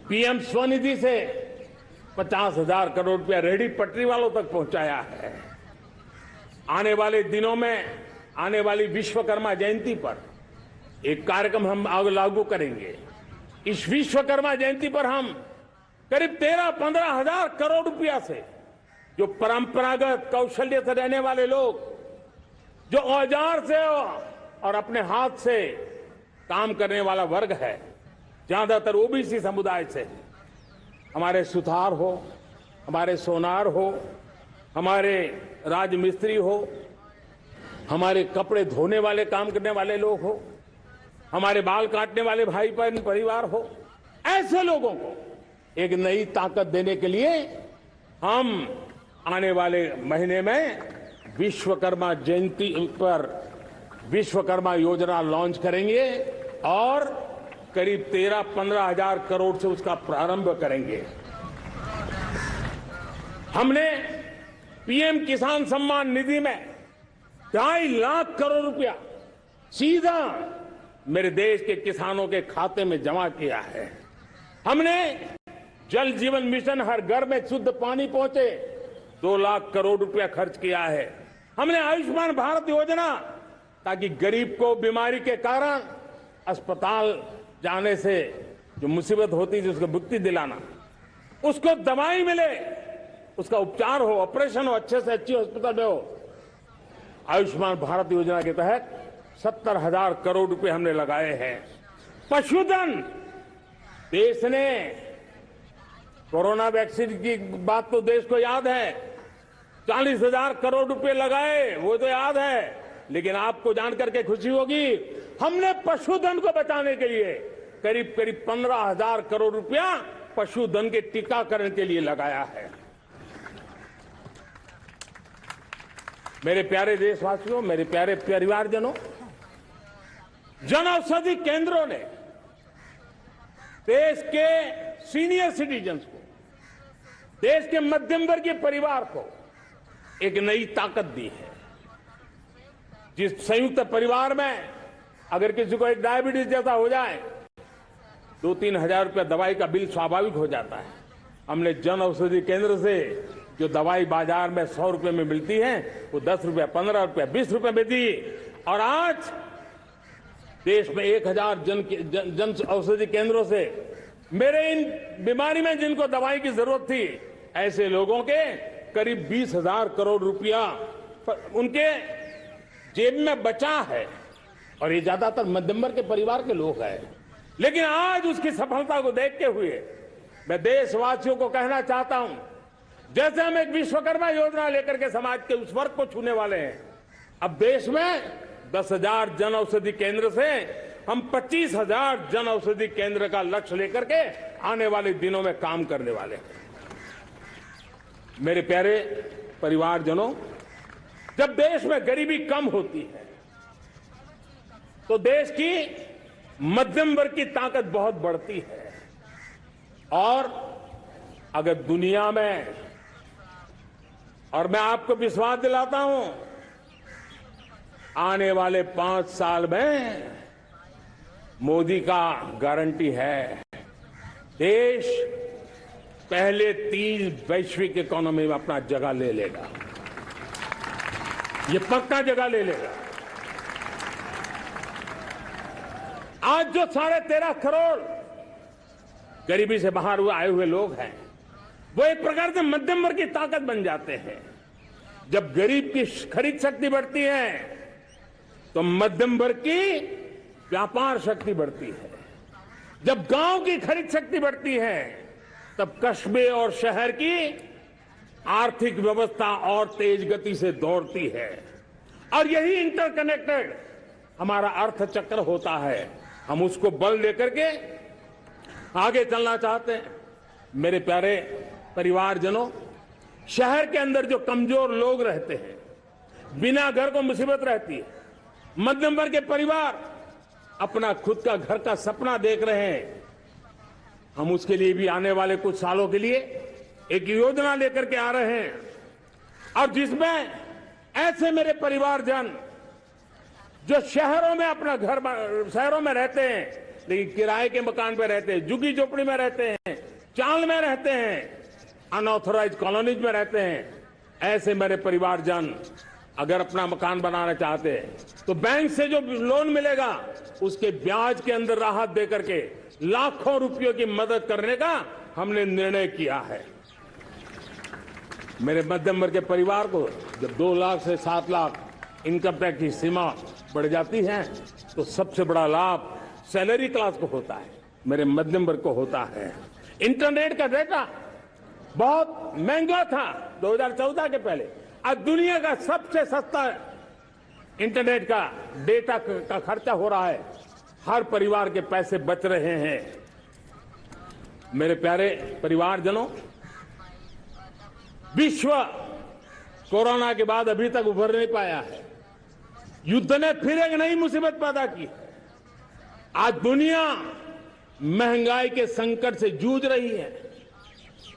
पीएम स्वनिधि से 50,000 करोड़ रुपया रेहड़ी पटरी वालों तक पहुंचाया है। आने वाले दिनों में, आने वाली विश्वकर्मा जयंती पर एक कार्यक्रम हम लागू करेंगे। इस विश्वकर्मा जयंती पर हम करीब 13-15 हजार करोड़ रुपया से, जो परंपरागत कौशल्य से रहने वाले लोग, जो औजार से और अपने हाथ से काम करने वाला वर्ग है, ज्यादातर ओबीसी समुदाय से, हमारे सुथार हो, हमारे सोनार हो, हमारे राजमिस्त्री हो, हमारे कपड़े धोने वाले काम करने वाले लोग हो, हमारे बाल काटने वाले भाई बहन परिवार हो, ऐसे लोगों को एक नई ताकत देने के लिए हम आने वाले महीने में विश्वकर्मा जयंती पर विश्वकर्मा योजना लॉन्च करेंगे और करीब 13-15 हजार करोड़ से उसका प्रारंभ करेंगे। हमने पीएम किसान सम्मान निधि में 2.5 लाख करोड़ रुपया सीधा मेरे देश के किसानों के खाते में जमा किया है। हमने जल जीवन मिशन, हर घर में शुद्ध पानी पहुंचे, 2 लाख करोड़ रुपया खर्च किया है। हमने आयुष्मान भारत योजना, ताकि गरीब को बीमारी के कारण अस्पताल जाने से जो मुसीबत होती है, उसको मुक्ति दिलाना, उसको दवाई मिले, उसका उपचार हो, ऑपरेशन हो, अच्छे से अच्छी हॉस्पिटल में हो। आयुष्मान भारत योजना के तहत 70,000 करोड़ रुपए हमने लगाए हैं। पशुधन, देश ने कोरोना वैक्सीन की बात तो देश को याद है, 40,000 करोड़ रुपए लगाए, वो तो याद है। लेकिन आपको जानकर के खुशी होगी, हमने पशुधन को बचाने के लिए करीब करीब 15,000 करोड़ रुपया पशुधन के टीकाकरण के लिए लगाया है। मेरे प्यारे देशवासियों, मेरे प्यारे परिवारजनों, जन औषधि केंद्रों ने देश के सीनियर सिटीजन्स को, देश के मध्यम वर्गीय परिवार को एक नई ताकत दी है। जिस संयुक्त परिवार में अगर किसी को एक डायबिटीज जैसा हो जाए, 2-3 हजार रुपया दवाई का बिल स्वाभाविक हो जाता है। हमने जन औषधि केंद्र से जो दवाई बाजार में 100 रुपए में मिलती है, वो 10 रुपया, 15 रुपया, 20 रुपए में दी। और आज देश में 1,000 जन औषधि केंद्रों से मेरे इन बीमारी में जिनको दवाई की जरूरत थी, ऐसे लोगों के करीब 20,000 करोड़ रुपया उनके जेब में बचा है। और ये ज्यादातर मध्यम वर्ग के परिवार के लोग हैं। लेकिन आज उसकी सफलता को देखते हुए मैं देशवासियों को कहना चाहता हूं, जैसे हम एक विश्वकर्मा योजना लेकर के समाज के उस वर्ग को छूने वाले हैं, अब देश में 10,000 जन औषधि केंद्र से हम 25,000 जन औषधि केंद्र का लक्ष्य लेकर के आने वाले दिनों में काम करने वाले हैं। मेरे प्यारे परिवारजनों, जब देश में गरीबी कम होती है तो देश की मध्यम वर्ग की ताकत बहुत बढ़ती है। और अगर दुनिया में, और मैं आपको विश्वास दिलाता हूं, आने वाले 5 साल में मोदी का गारंटी है, देश पहले 3 वैश्विक इकोनॉमी में अपना जगह ले लेगा। ये पक्का जगह ले लेगा। आज जो 13.5 करोड़ गरीबी से बाहर आए हुए लोग हैं, वो एक प्रकार से मध्यम वर्ग की ताकत बन जाते हैं। जब गरीब की खरीद शक्ति बढ़ती है तो मध्यम वर्ग की व्यापार शक्ति बढ़ती है। जब गांव की खरीद शक्ति बढ़ती है तब कस्बे और शहर की आर्थिक व्यवस्था और तेज गति से दौड़ती है। और यही इंटरकनेक्टेड हमारा अर्थचक्र होता है। हम उसको बल लेकर के आगे चलना चाहते हैं। मेरे प्यारे परिवारजनों, शहर के अंदर जो कमजोर लोग रहते हैं, बिना घर को मुसीबत रहती है, मध्यम वर्ग के परिवार अपना खुद का घर का सपना देख रहे हैं, हम उसके लिए भी आने वाले कुछ सालों के लिए एक योजना लेकर के आ रहे हैं। और जिसमें ऐसे मेरे परिवारजन जो शहरों में अपना घर, शहरों में रहते हैं लेकिन किराए के मकान पे रहते हैं, झुग्गी झोपड़ी में रहते हैं, चाल में रहते हैं, अनऑथराइज्ड कॉलोनीज में रहते हैं, ऐसे मेरे परिवारजन अगर अपना मकान बनाना चाहते हैं तो बैंक से जो लोन मिलेगा उसके ब्याज के अंदर राहत देकर के लाखों रुपयों की मदद करने का हमने निर्णय किया है। मेरे मध्यम वर्ग के परिवार को जब 2 लाख से 7 लाख इनकम टैक्स की सीमा बढ़ जाती है तो सबसे बड़ा लाभ सैलरी क्लास को होता है, मेरे मध्यम वर्ग को होता है। इंटरनेट का डेटा बहुत महंगा था 2014 के पहले, आज दुनिया का सबसे सस्ता इंटरनेट का डेटा का खर्चा हो रहा है। हर परिवार के पैसे बच रहे हैं। मेरे प्यारे परिवारजनों, विश्व कोरोना के बाद अभी तक उभर नहीं पाया है। युद्ध ने फिर एक नई मुसीबत पैदा की। आज दुनिया महंगाई के संकट से जूझ रही है।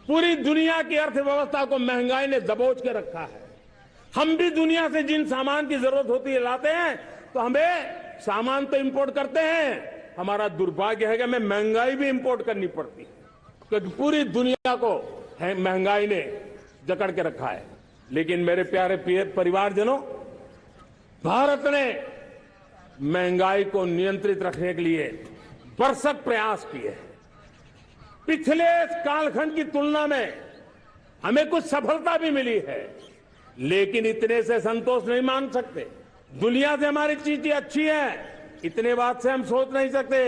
पूरी दुनिया की अर्थव्यवस्था को महंगाई ने दबोच के रखा है। हम भी दुनिया से जिन सामान की जरूरत होती है लाते हैं, तो हमें सामान तो इंपोर्ट करते हैं। हमारा दुर्भाग्य है कि हमें महंगाई भी इंपोर्ट करनी पड़ती है, क्योंकि पूरी दुनिया को महंगाई ने जकड़ के रखा है। लेकिन मेरे प्यारे परिवारजनों, भारत ने महंगाई को नियंत्रित रखने के लिए भरसक प्रयास किए हैं। पिछले कालखंड की तुलना में हमें कुछ सफलता भी मिली है, लेकिन इतने से संतोष नहीं मान सकते। दुनिया से हमारी चीजें अच्छी है, इतने बात से हम सोच नहीं सकते।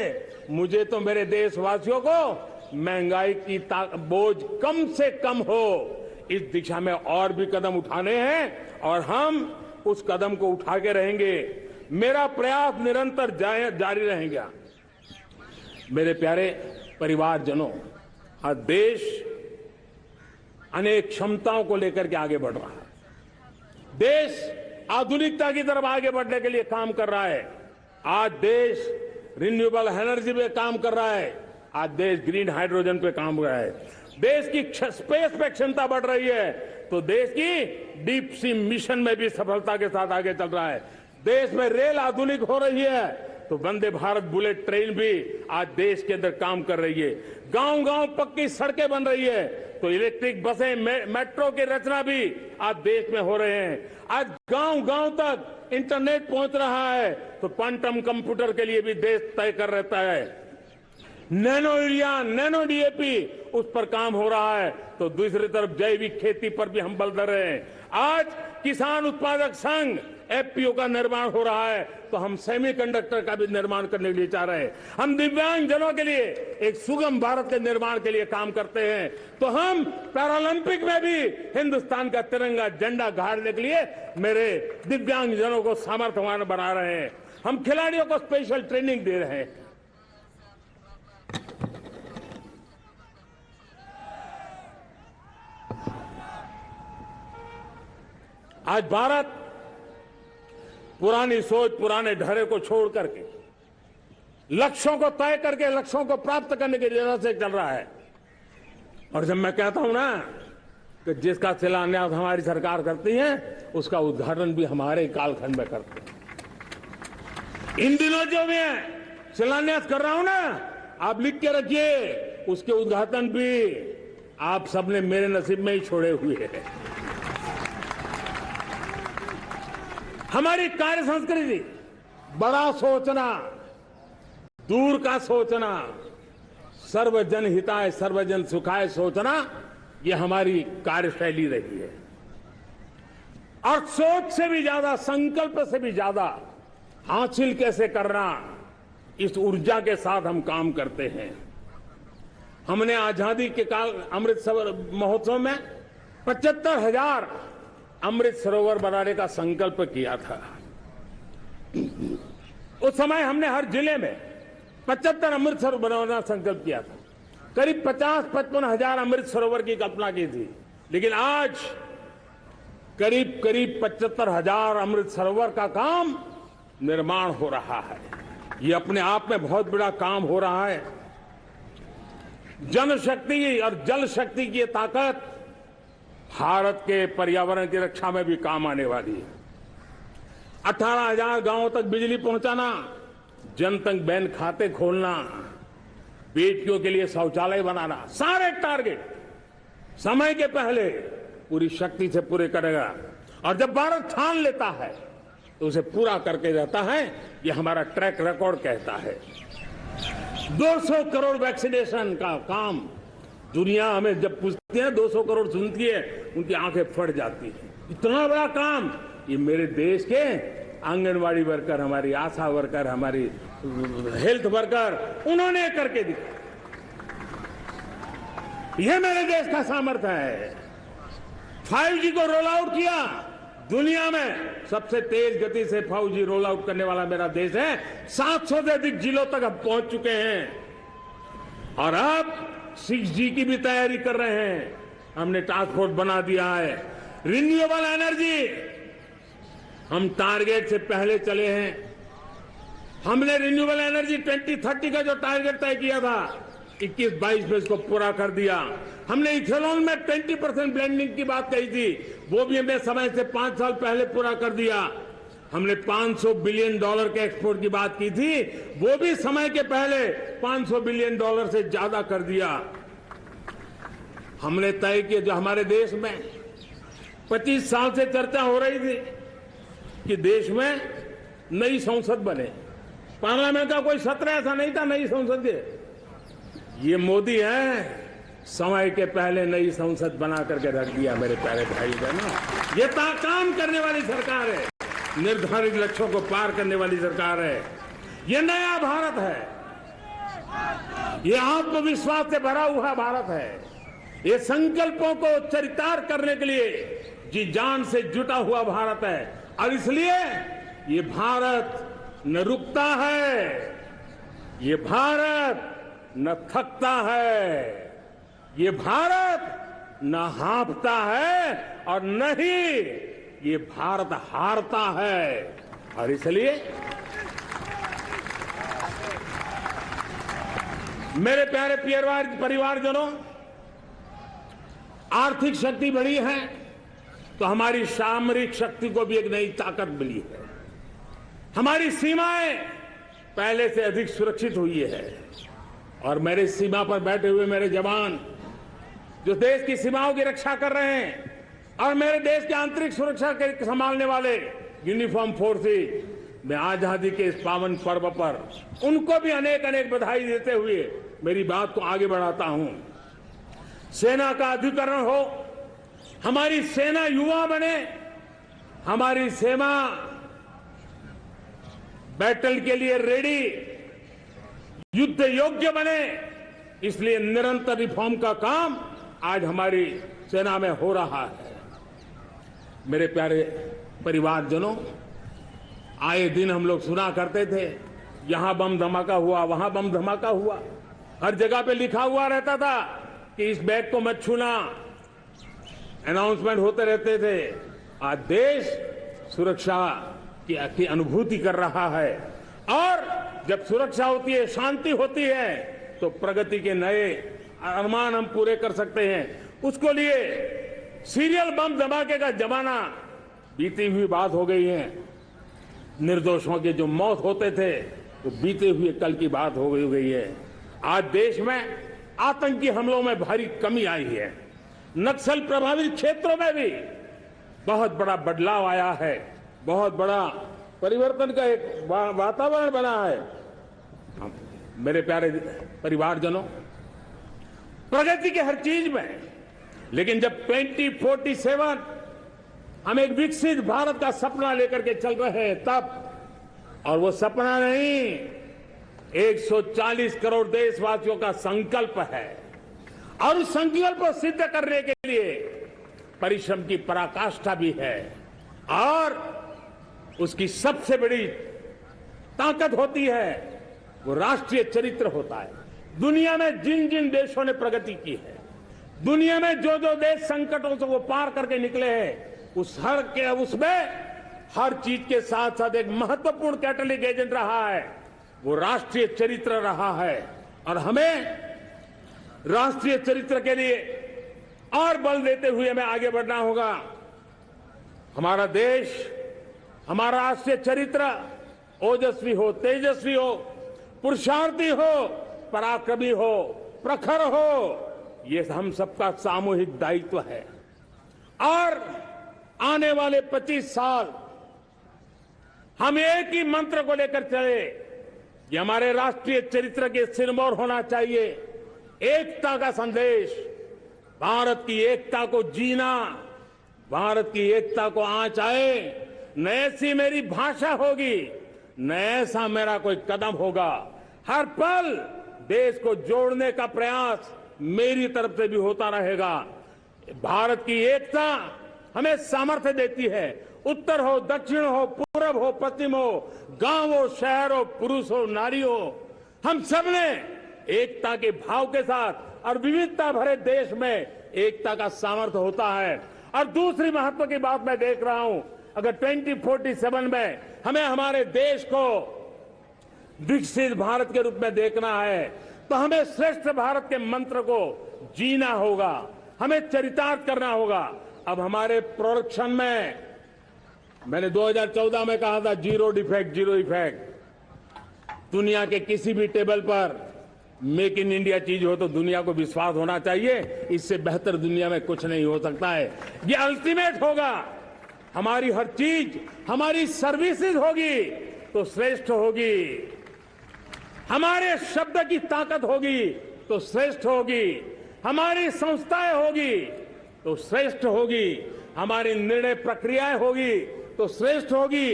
मुझे तो मेरे देशवासियों को महंगाई की बोझ कम से कम हो, इस दिशा में और भी कदम उठाने हैं और हम उस कदम को उठा के रहेंगे। मेरा प्रयास निरंतर जारी रहेगा। मेरे प्यारे परिवारजनों, आज देश अनेक क्षमताओं को लेकर के आगे बढ़ रहा है। देश आधुनिकता की तरफ आगे बढ़ने के लिए काम कर रहा है। आज देश रिन्यूएबल एनर्जी पे काम कर रहा है। आज देश ग्रीन हाइड्रोजन पे काम कर रहा है। देश की स्पेस पे क्षमता बढ़ रही है, तो देश की डीप सी मिशन में भी सफलता के साथ आगे चल रहा है। देश में रेल आधुनिक हो रही है, तो वंदे भारत बुलेट ट्रेन भी आज देश के अंदर काम कर रही है। गांव गांव पक्की सड़कें बन रही है, तो इलेक्ट्रिक बसें, मेट्रो की रचना भी आज देश में हो रहे हैं। आज गांव गांव तक इंटरनेट पहुंच रहा है, तो क्वांटम कंप्यूटर के लिए भी देश तय कर रहता है। नैनो यूरिया, नैनो डीएपी, उस पर काम हो रहा है, तो दूसरी तरफ जैविक खेती पर भी हम बल दे रहे हैं। आज किसान उत्पादक संघ एफपीओ का निर्माण हो रहा है, तो हम सेमीकंडक्टर का भी निर्माण करने के लिए चाह रहे हैं। हम दिव्यांग जनों के लिए एक सुगम भारत के निर्माण के लिए काम करते हैं, तो हम पैरालंपिक में भी हिंदुस्तान का तिरंगा झंडा गाड़ने के लिए मेरे दिव्यांग जनों को सामर्थ्यवान बना रहे हैं। हम खिलाड़ियों को स्पेशल ट्रेनिंग दे रहे हैं। आज भारत पुरानी सोच, पुराने ढर्रे को छोड़ करके लक्ष्यों को तय करके लक्ष्यों को प्राप्त करने की दिशा से चल रहा है। और जब मैं कहता हूं ना कि जिसका शिलान्यास हमारी सरकार करती है, उसका उद्घाटन भी हमारे कालखंड में करते हैं। इन दिनों जो मैं शिलान्यास कर रहा हूं ना, आप लिख के रखिए, उसके उद्घाटन भी आप सबने मेरे नसीब में ही छोड़े हुए हैं। हमारी कार्य संस्कृति बड़ा सोचना, दूर का सोचना, सर्वजन हिताय सर्वजन सुखाय सोचना, ये हमारी कार्यशैली रही है। और सोच से भी ज्यादा, संकल्प से भी ज्यादा हासिल कैसे करना, इस ऊर्जा के साथ हम काम करते हैं। हमने आजादी के काल अमृत महोत्सव में 75,000 अमृत सरोवर बनाने का संकल्प किया था। उस समय हमने हर जिले में 75 अमृत सरोवर बनाना संकल्प किया था। करीब 50-55 हजार अमृत सरोवर की कल्पना की थी, लेकिन आज करीब 75,000 अमृत सरोवर का काम निर्माण हो रहा है। ये अपने आप में बहुत बड़ा काम हो रहा है। जनशक्ति और जल शक्ति की ताकत भारत के पर्यावरण की रक्षा में भी काम आने वाली है। 18,000 गांवों तक बिजली पहुंचाना, जनधन बैंक खाते खोलना, बेटियों के लिए शौचालय बनाना, सारे टारगेट समय के पहले पूरी शक्ति से पूरे करेगा। और जब भारत ठान लेता है तो उसे पूरा करके रहता है। ये हमारा ट्रैक रिकॉर्ड कहता है। 200 करोड़ वैक्सीनेशन का काम, दुनिया हमें जब पूछती है 200 करोड़ सुनती है, उनकी आंखें फट जाती हैं। इतना बड़ा काम ये मेरे देश के आंगनवाड़ी वर्कर, हमारी आशा वर्कर, हमारी हेल्थ वर्कर, उन्होंने करके दिखा। यह मेरे देश का सामर्थ्य है। 5G को रोल आउट किया, दुनिया में सबसे तेज गति से 5G रोल आउट करने वाला मेरा देश है। 700 से अधिक जिलों तक हम पहुंच चुके हैं और अब 6G की भी तैयारी कर रहे हैं। हमने टास्क फोर्स बना दिया है। रिन्यूएबल एनर्जी, हम टारगेट से पहले चले हैं। हमने रिन्यूएबल एनर्जी 2030 का जो टारगेट तय किया था, 21-22 में इसको पूरा कर दिया। हमने इथेनॉल में 20% ब्लेंडिंग की बात कही थी, वो भी हमने समय से 5 साल पहले पूरा कर दिया। हमने $500 बिलियन के एक्सपोर्ट की बात की थी, वो भी समय के पहले $500 बिलियन से ज्यादा कर दिया। हमने तय किया, जो हमारे देश में 25 साल से चर्चा हो रही थी कि देश में नई संसद बने, पार्लियामेंट का कोई सत्र ऐसा नहीं था नई संसद के। ये मोदी है, समय के पहले नई संसद बना करके रख दिया। मेरे प्यारे भाई बहनों, ये काम करने वाली सरकार है। निर्धारित लक्ष्यों को पार करने वाली सरकार है। ये नया भारत है, ये आत्मविश्वास से भरा हुआ भारत है, ये संकल्पों को चरितार्थ करने के लिए जी जान से जुटा हुआ भारत है। और इसलिए ये भारत न रुकता है, ये भारत न थकता है, ये भारत न हाँफता है और न ही ये भारत हारता है। और इसलिए मेरे प्यारे परिवारजनों, आर्थिक शक्ति बढ़ी है तो हमारी सामरिक शक्ति को भी एक नई ताकत मिली है। हमारी सीमाएं पहले से अधिक सुरक्षित हुई है और मेरे सीमा पर बैठे हुए मेरे जवान जो देश की सीमाओं की रक्षा कर रहे हैं और मेरे देश की आंतरिक सुरक्षा के संभालने वाले यूनिफॉर्म फोर्सेस, मैं आजादी के इस पावन पर्व पर उनको भी अनेक अनेक बधाई देते हुए मेरी बात को आगे बढ़ाता हूं। सेना का अधिकरण हो, हमारी सेना युवा बने, हमारी सेना बैटल के लिए रेडी, युद्ध योग्य बने, इसलिए निरंतर रिफॉर्म का काम आज हमारी सेना में हो रहा है। मेरे प्यारे परिवारजनों, आए दिन हम लोग सुना करते थे, यहां बम धमाका हुआ, वहां बम धमाका हुआ, हर जगह पे लिखा हुआ रहता था कि इस बैग को मत छूना, अनाउंसमेंट होते रहते थे। आज देश सुरक्षा की अनुभूति कर रहा है और जब सुरक्षा होती है, शांति होती है, तो प्रगति के नए अरमान हम पूरे कर सकते हैं। उसको लिए सीरियल बम धमाके का जमाना बीती हुई बात हो गई है। निर्दोषों के जो मौत होते थे वो बीते हुए कल की बात हो गई है। आज देश में आतंकी हमलों में भारी कमी आई है। नक्सल प्रभावित क्षेत्रों में भी बहुत बड़ा बदलाव आया है, बहुत बड़ा परिवर्तन का एक वातावरण बना है। मेरे प्यारे परिवारजनों, प्रगति के हर चीज में, लेकिन जब 2047 हम एक विकसित भारत का सपना लेकर के चल रहे हैं तब, और वो सपना नहीं, 140 करोड़ देशवासियों का संकल्प है और उस संकल्प को सिद्ध करने के लिए परिश्रम की पराकाष्ठा भी है। और उसकी सबसे बड़ी ताकत होती है वो राष्ट्रीय चरित्र होता है। दुनिया में जिन जिन देशों ने प्रगति की है, दुनिया में जो जो देश संकटों से वो पार करके निकले हैं, उसमें हर चीज के साथ साथ एक महत्वपूर्ण कैटलिक एजेंट रहा है, वो राष्ट्रीय चरित्र रहा है। और हमें राष्ट्रीय चरित्र के लिए और बल देते हुए हमें आगे बढ़ना होगा। हमारा देश, हमारा राष्ट्रीय चरित्र ओजस्वी हो, तेजस्वी हो, पुरुषार्थी हो, पराक्रमी हो, प्रखर हो, ये हम सबका सामूहिक दायित्व है। और आने वाले 25 साल हम एक ही मंत्र को लेकर चले, ये हमारे राष्ट्रीय चरित्र के सिरमौर होना चाहिए। एकता का संदेश, भारत की एकता को जीना, भारत की एकता को आंच आए, न ऐसी मेरी भाषा होगी, न ऐसा मेरा कोई कदम होगा। हर पल देश को जोड़ने का प्रयास मेरी तरफ से भी होता रहेगा। भारत की एकता हमें सामर्थ्य देती है। उत्तर हो, दक्षिण हो, पूरब हो, पश्चिम हो, गांव हो, शहर हो, पुरुष हो, नारी हो, हम सबने एकता के भाव के साथ और विविधता भरे देश में एकता का सामर्थ्य होता है। और दूसरी महत्व की बात मैं देख रहा हूं, अगर 2047 में हमें हमारे देश को विकसित भारत के रूप में देखना है तो हमें श्रेष्ठ भारत के मंत्र को जीना होगा, हमें चरितार्थ करना होगा। अब हमारे प्रोडक्शन में, मैंने 2014 में कहा था जीरो डिफेक्ट, जीरो इफेक्ट। दुनिया के किसी भी टेबल पर मेक इन इंडिया चीज हो तो दुनिया को विश्वास होना चाहिए, इससे बेहतर दुनिया में कुछ नहीं हो सकता है। ये अल्टीमेट होगा। हमारी हर चीज, हमारी सर्विसेज होगी तो श्रेष्ठ होगी, हमारे शब्द की ताकत होगी तो श्रेष्ठ होगी, हमारी संस्थाएं होगी तो श्रेष्ठ होगी, हमारी निर्णय प्रक्रियाएं होगी तो श्रेष्ठ होगी,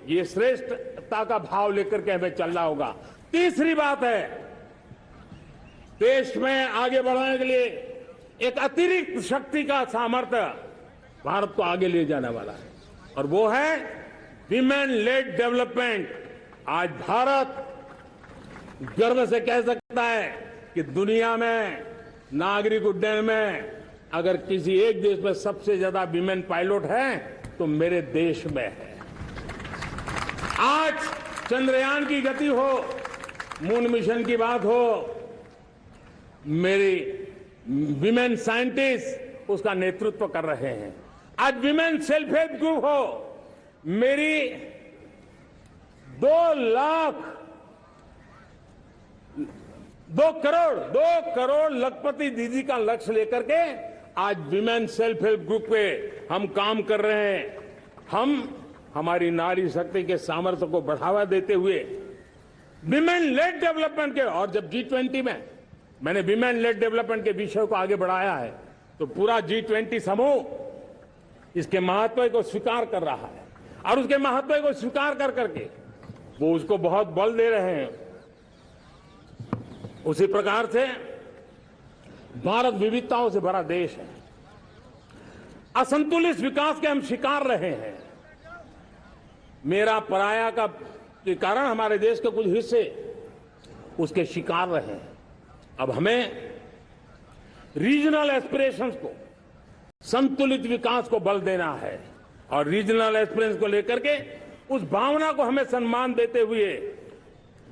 ये श्रेष्ठता का भाव लेकर के हमें चलना होगा। तीसरी बात है, देश में आगे बढ़ाने के लिए एक अतिरिक्त शक्ति का सामर्थ्य भारत को आगे ले जाने वाला है, और वो है विमेन लेड डेवलपमेंट। आज भारत गर्व से कह सकता है कि दुनिया में नागरिक उड्डयन में अगर किसी एक देश में सबसे ज्यादा विमेन पायलट है तो मेरे देश में है। आज चंद्रयान की गति हो, मून मिशन की बात हो, मेरी विमेन साइंटिस्ट उसका नेतृत्व कर रहे हैं। आज विमेन सेल्फ हेल्प ग्रुप हो, मेरी 2 करोड़ लखपति दीदी का लक्ष्य लेकर के आज विमेन सेल्फ हेल्प ग्रुप पे हम काम कर रहे हैं। हम हमारी नारी शक्ति के सामर्थ्य को बढ़ावा देते हुए विमेन लेड डेवलपमेंट के, और जब G20 में मैंने विमेन लेड डेवलपमेंट के विषय को आगे बढ़ाया है तो पूरा G20 समूह इसके महत्व को स्वीकार कर रहा है, और उसके महत्व को स्वीकार कर करके वो उसको बहुत बल दे रहे हैं। उसी प्रकार से भारत विविधताओं से भरा देश है। असंतुलित विकास के हम शिकार रहे हैं। मेरा पराया का के कारण हमारे देश के कुछ हिस्से उसके शिकार रहे हैं। अब हमें रीजनल एस्पिरेशंस को, संतुलित विकास को बल देना है, और रीजनल एस्पिरेशंस को लेकर के उस भावना को हमें सम्मान देते हुए,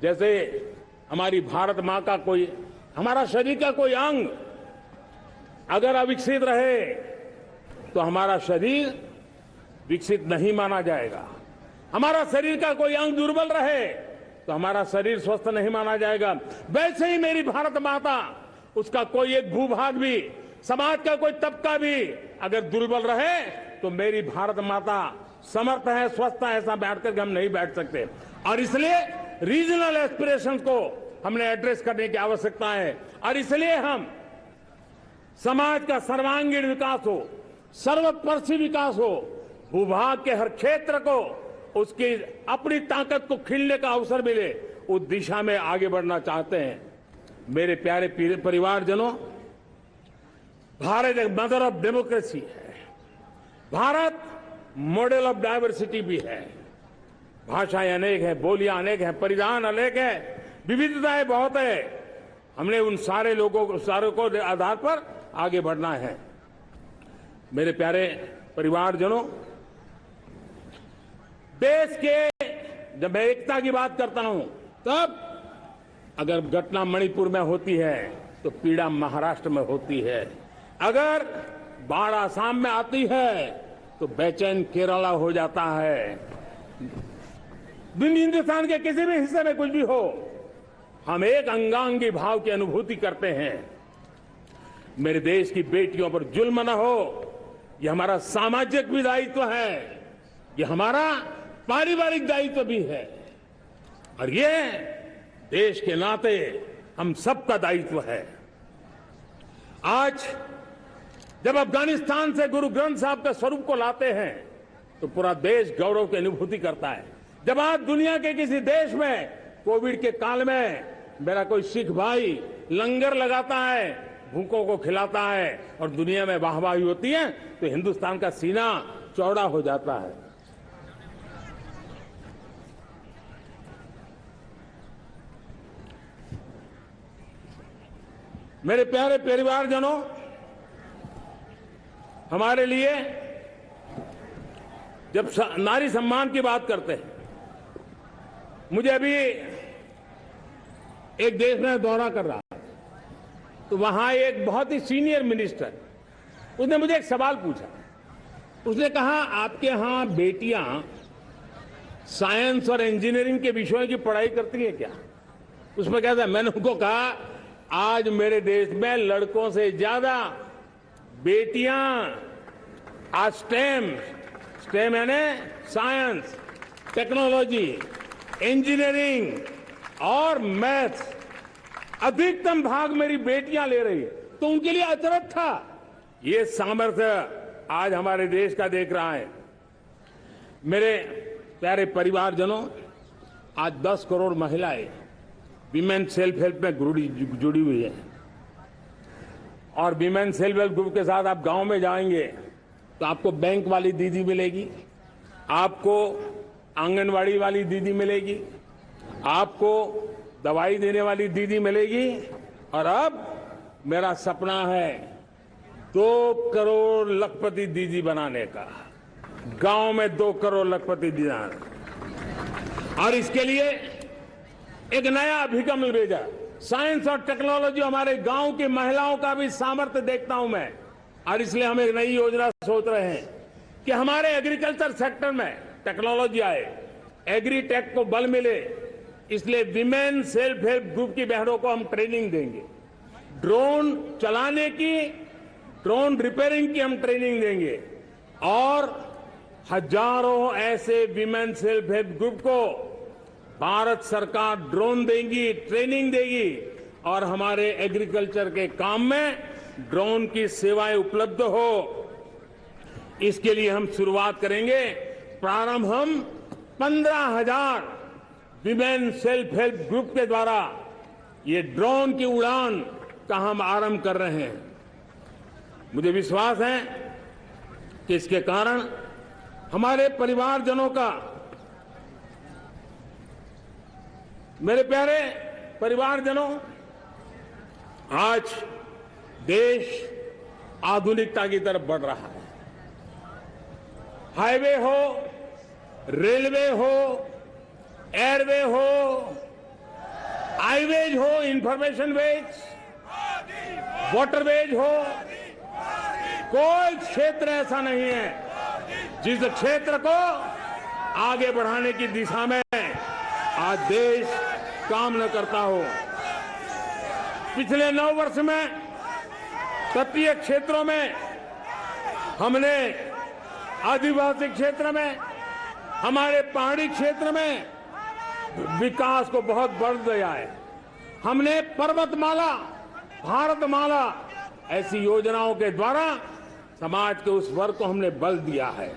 जैसे हमारी भारत मां का कोई, हमारा शरीर का कोई अंग अगर अविकसित रहे तो हमारा शरीर विकसित नहीं माना जाएगा। हमारा शरीर का कोई अंग दुर्बल रहे तो हमारा शरीर स्वस्थ नहीं माना जाएगा। वैसे ही मेरी भारत माता, उसका कोई एक भूभाग भी, समाज का कोई तबका भी अगर दुर्बल रहे तो मेरी भारत माता समर्थ है, स्वस्थ है, ऐसा बैठ करके हम नहीं बैठ सकते। और इसलिए रीजनल एस्पिरेशंस को हमने एड्रेस करने की आवश्यकता है, और इसलिए हम समाज का सर्वांगीण विकास हो, सर्वस्पर्शी विकास हो, भूभाग के हर क्षेत्र को उसकी अपनी ताकत को खिलने का अवसर मिले, उस दिशा में आगे बढ़ना चाहते हैं। मेरे प्यारे परिवारजनों, भारत एक मदर ऑफ डेमोक्रेसी है। भारत मॉडल ऑफ डायवर्सिटी भी है। भाषाएं अनेक हैं, बोलियां अनेक हैं, परिधान अनेक है, विविधताएं बहुत है। हमने उन सारे लोगों को, सारों को आधार पर आगे बढ़ना है। मेरे प्यारे परिवारजनों, देश के जब मैं एकता की बात करता हूं, तब अगर घटना मणिपुर में होती है तो पीड़ा महाराष्ट्र में होती है। अगर बाढ़ आसाम में आती है तो बेचैन केरला हो जाता है। हिंदुस्तान के किसी भी हिस्से में कुछ भी हो, हम एक अंगांगी भाव की अनुभूति करते हैं। मेरे देश की बेटियों पर जुल्म न हो, यह हमारा सामाजिक भी दायित्व है, यह हमारा पारिवारिक दायित्व भी है, और ये देश के नाते हम सबका दायित्व है। आज जब अफगानिस्तान से गुरु ग्रंथ साहब के स्वरूप को लाते हैं तो पूरा देश गौरव की अनुभूति करता है। जब आज दुनिया के किसी देश में कोविड के काल में मेरा कोई सिख भाई लंगर लगाता है, भूखों को खिलाता है, और दुनिया में वाहवाही होती है, तो हिंदुस्तान का सीना चौड़ा हो जाता है। मेरे प्यारे परिवारजनों, हमारे लिए जब नारी सम्मान की बात करते हैं, मुझे अभी एक देश में दौरा कर रहा तो वहां एक बहुत ही सीनियर मिनिस्टर, उसने मुझे एक सवाल पूछा। उसने कहा, आपके यहां बेटियां साइंस और इंजीनियरिंग के विषयों की पढ़ाई करती हैं क्या? उसमें क्या था? मैंने उनको कहा, आज मेरे देश में लड़कों से ज्यादा बेटियां आज स्टेम यानी साइंस, टेक्नोलॉजी, इंजीनियरिंग और मैथ्स, अधिकतम भाग मेरी बेटियां ले रही है। तो उनके लिए अचरज था। ये सामर्थ्य आज हमारे देश का देख रहा है। मेरे प्यारे परिवारजनों, आज 10 करोड़ महिलाएं विमेन सेल्फ हेल्प में जुड़ी हुई है। और विमेन सेल्फ हेल्प ग्रुप के साथ आप गांव में जाएंगे तो आपको बैंक वाली दीदी मिलेगी, आपको आंगनवाड़ी वाली दीदी मिलेगी, आपको दवाई देने वाली दीदी मिलेगी। और अब मेरा सपना है 2 करोड़ लखपति दीदी बनाने का, गांव में 2 करोड़ लखपति दीदी। और इसके लिए एक नया अभिगम भेजा। साइंस और टेक्नोलॉजी, हमारे गांव की महिलाओं का भी सामर्थ्य देखता हूं मैं, और इसलिए हम एक नई योजना सोच रहे हैं कि हमारे एग्रीकल्चर सेक्टर में टेक्नोलॉजी आए, एग्रीटेक को बल मिले। इसलिए विमेन सेल्फ हेल्प ग्रुप की बहनों को हम ट्रेनिंग देंगे, ड्रोन चलाने की, ड्रोन रिपेयरिंग की हम ट्रेनिंग देंगे। और हजारों ऐसे विमेन सेल्फ हेल्प ग्रुप को भारत सरकार ड्रोन देगी, ट्रेनिंग देगी, और हमारे एग्रीकल्चर के काम में ड्रोन की सेवाएं उपलब्ध हो। इसके लिए हम शुरुआत करेंगे। प्रारंभ हम 15,000 विमेन सेल्फ हेल्प ग्रुप के द्वारा ये ड्रोन की उड़ान का हम आरंभ कर रहे हैं। मुझे विश्वास है कि इसके कारण हमारे परिवारजनों का, मेरे प्यारे परिवारजनों, आज देश आधुनिकता की तरफ बढ़ रहा है। हाईवे हो, रेलवे हो, एयरवे हो, हाईवेज हो, इंफॉर्मेशन वेज, वाटरवेज हो, कोई क्षेत्र ऐसा नहीं है जिस क्षेत्र को आगे बढ़ाने की दिशा में आज देश काम न करता हो। पिछले 9 वर्ष में तटीय क्षेत्रों में हमने, आदिवासी क्षेत्र में, हमारे पहाड़ी क्षेत्र में विकास को बहुत बढ़ दिया है। हमने पर्वतमाला, भारतमाला ऐसी योजनाओं के द्वारा समाज के उस वर्ग को हमने बल दिया है।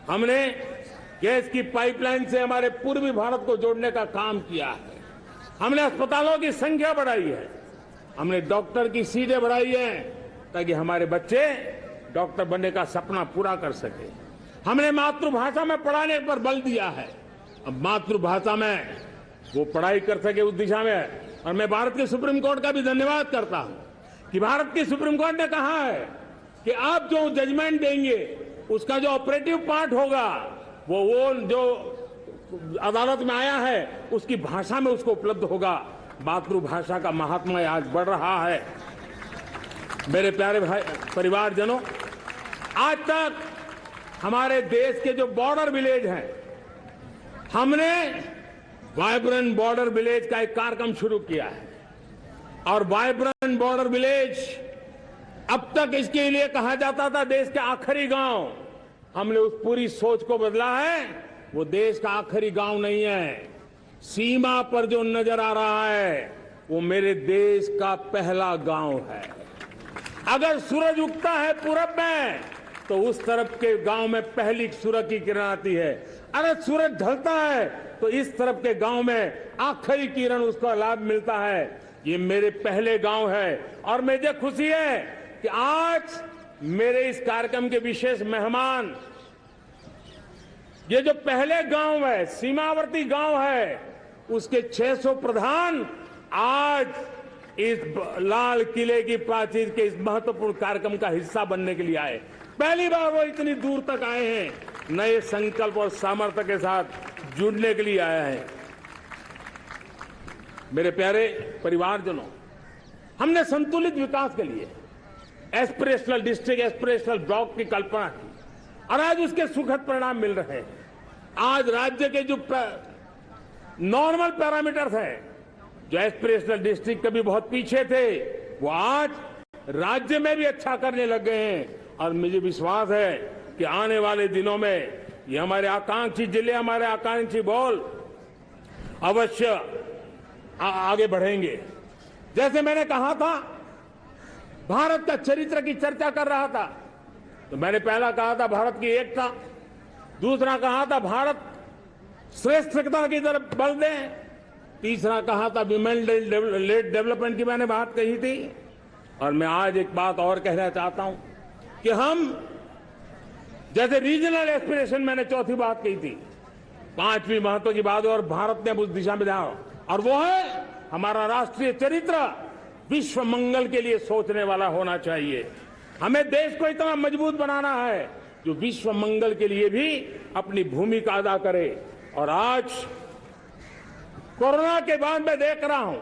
हमने गैस की पाइपलाइन से हमारे पूर्वी भारत को जोड़ने का काम किया है। हमने अस्पतालों की संख्या बढ़ाई है, हमने डॉक्टर की सीटें बढ़ाई है ताकि हमारे बच्चे डॉक्टर बनने का सपना पूरा कर सके। हमने मातृभाषा में पढ़ाने पर बल दिया है, अब मातृभाषा में वो पढ़ाई कर सके उस दिशा में। और मैं भारत के सुप्रीम कोर्ट का भी धन्यवाद करता हूं कि भारत की सुप्रीम कोर्ट ने कहा है कि आप जो जजमेंट देंगे उसका जो ऑपरेटिव पार्ट होगा वो जो अदालत में आया है उसकी भाषा में उसको उपलब्ध होगा। मातृभाषा का महात्मा आज बढ़ रहा है। मेरे प्यारे भाई परिवारजनों, आज तक हमारे देश के जो बॉर्डर विलेज हैं, हमने वाइब्रेंट बॉर्डर विलेज का एक कार्यक्रम शुरू किया है। और वाइब्रेंट बॉर्डर विलेज, अब तक इसके लिए कहा जाता था देश के आखिरी गांव, हमने उस पूरी सोच को बदला है। वो देश का आखिरी गांव नहीं है, सीमा पर जो नजर आ रहा है वो मेरे देश का पहला गांव है। अगर सूरज उगता है पूरब में तो उस तरफ के गांव में पहली सूरज की किरण आती है। अगर सूरज ढलता है तो इस तरफ के गांव में आखिरी किरण उसका लाभ मिलता है। ये मेरे पहले गांव है और मुझे खुशी है कि आज मेरे इस कार्यक्रम के विशेष मेहमान, ये जो पहले गांव है, सीमावर्ती गांव है, उसके 600 प्रधान आज इस लाल किले की प्राचीर के इस महत्वपूर्ण कार्यक्रम का हिस्सा बनने के लिए आए। पहली बार वो इतनी दूर तक आए हैं, नए संकल्प और सामर्थ्य के साथ जुड़ने के लिए आया है। मेरे प्यारे परिवारजनों, हमने संतुलित विकास के लिए एस्पिरेशनल डिस्ट्रिक्ट, एस्पिरेशनल ब्लॉक की कल्पना की और आज उसके सुखद परिणाम मिल रहे हैं। आज राज्य के जो नॉर्मल पैरामीटर्स हैं, जो एस्पिरेशनल डिस्ट्रिक्ट कभी बहुत पीछे थे, वो आज राज्य में भी अच्छा करने लग गए हैं। और मुझे विश्वास है कि आने वाले दिनों में ये हमारे आकांक्षी जिले, हमारे आकांक्षी बॉल अवश्य आगे बढ़ेंगे। जैसे मैंने कहा था, भारत का चरित्र की चर्चा कर रहा था तो मैंने पहला कहा था भारत की एकता, दूसरा कहा था भारत श्रेष्ठता की तरफ बल दें, तीसरा कहा था विमेन लेड डेवलपमेंट की मैंने बात कही थी। और मैं आज एक बात और कहना चाहता हूं कि हम जैसे रीजनल एस्पिरेशन मैंने चौथी बात कही थी, पांचवी महत्व की बात और भारत ने उस दिशा में ध्यान, और वो है हमारा राष्ट्रीय चरित्र विश्व मंगल के लिए सोचने वाला होना चाहिए। हमें देश को इतना मजबूत बनाना है जो विश्व मंगल के लिए भी अपनी भूमिका अदा करे। और आज कोरोना के बाद मैं देख रहा हूं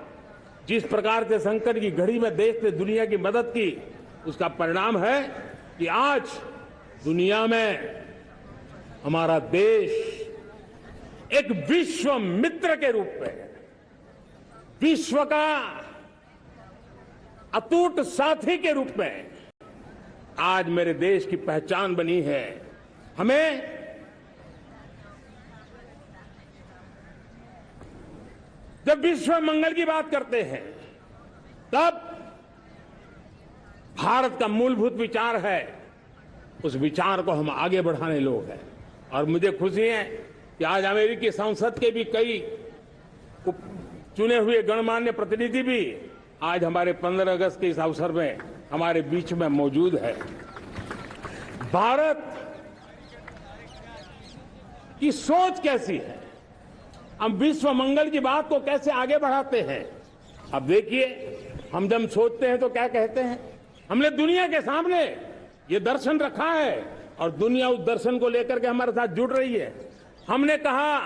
जिस प्रकार से संकट की घड़ी में देश ने दुनिया की मदद की, उसका परिणाम है कि आज दुनिया में हमारा देश एक विश्व मित्र के रूप में, विश्व का अटूट साथी के रूप में आज मेरे देश की पहचान बनी है। हमें जब विश्व मंगल की बात करते हैं तब भारत का मूलभूत विचार है, उस विचार को हम आगे बढ़ाने लोग हैं। और मुझे खुशी है कि आज अमेरिकी संसद के भी कई चुने हुए गणमान्य प्रतिनिधि भी आज हमारे 15 अगस्त के इस अवसर में हमारे बीच में मौजूद है। भारत की सोच कैसी है, हम विश्व मंगल की बात को कैसे आगे बढ़ाते हैं। अब देखिए, हम जब सोचते हैं तो क्या कहते हैं, हमने दुनिया के सामने ये दर्शन रखा है और दुनिया उस दर्शन को लेकर के हमारे साथ जुड़ रही है। हमने कहा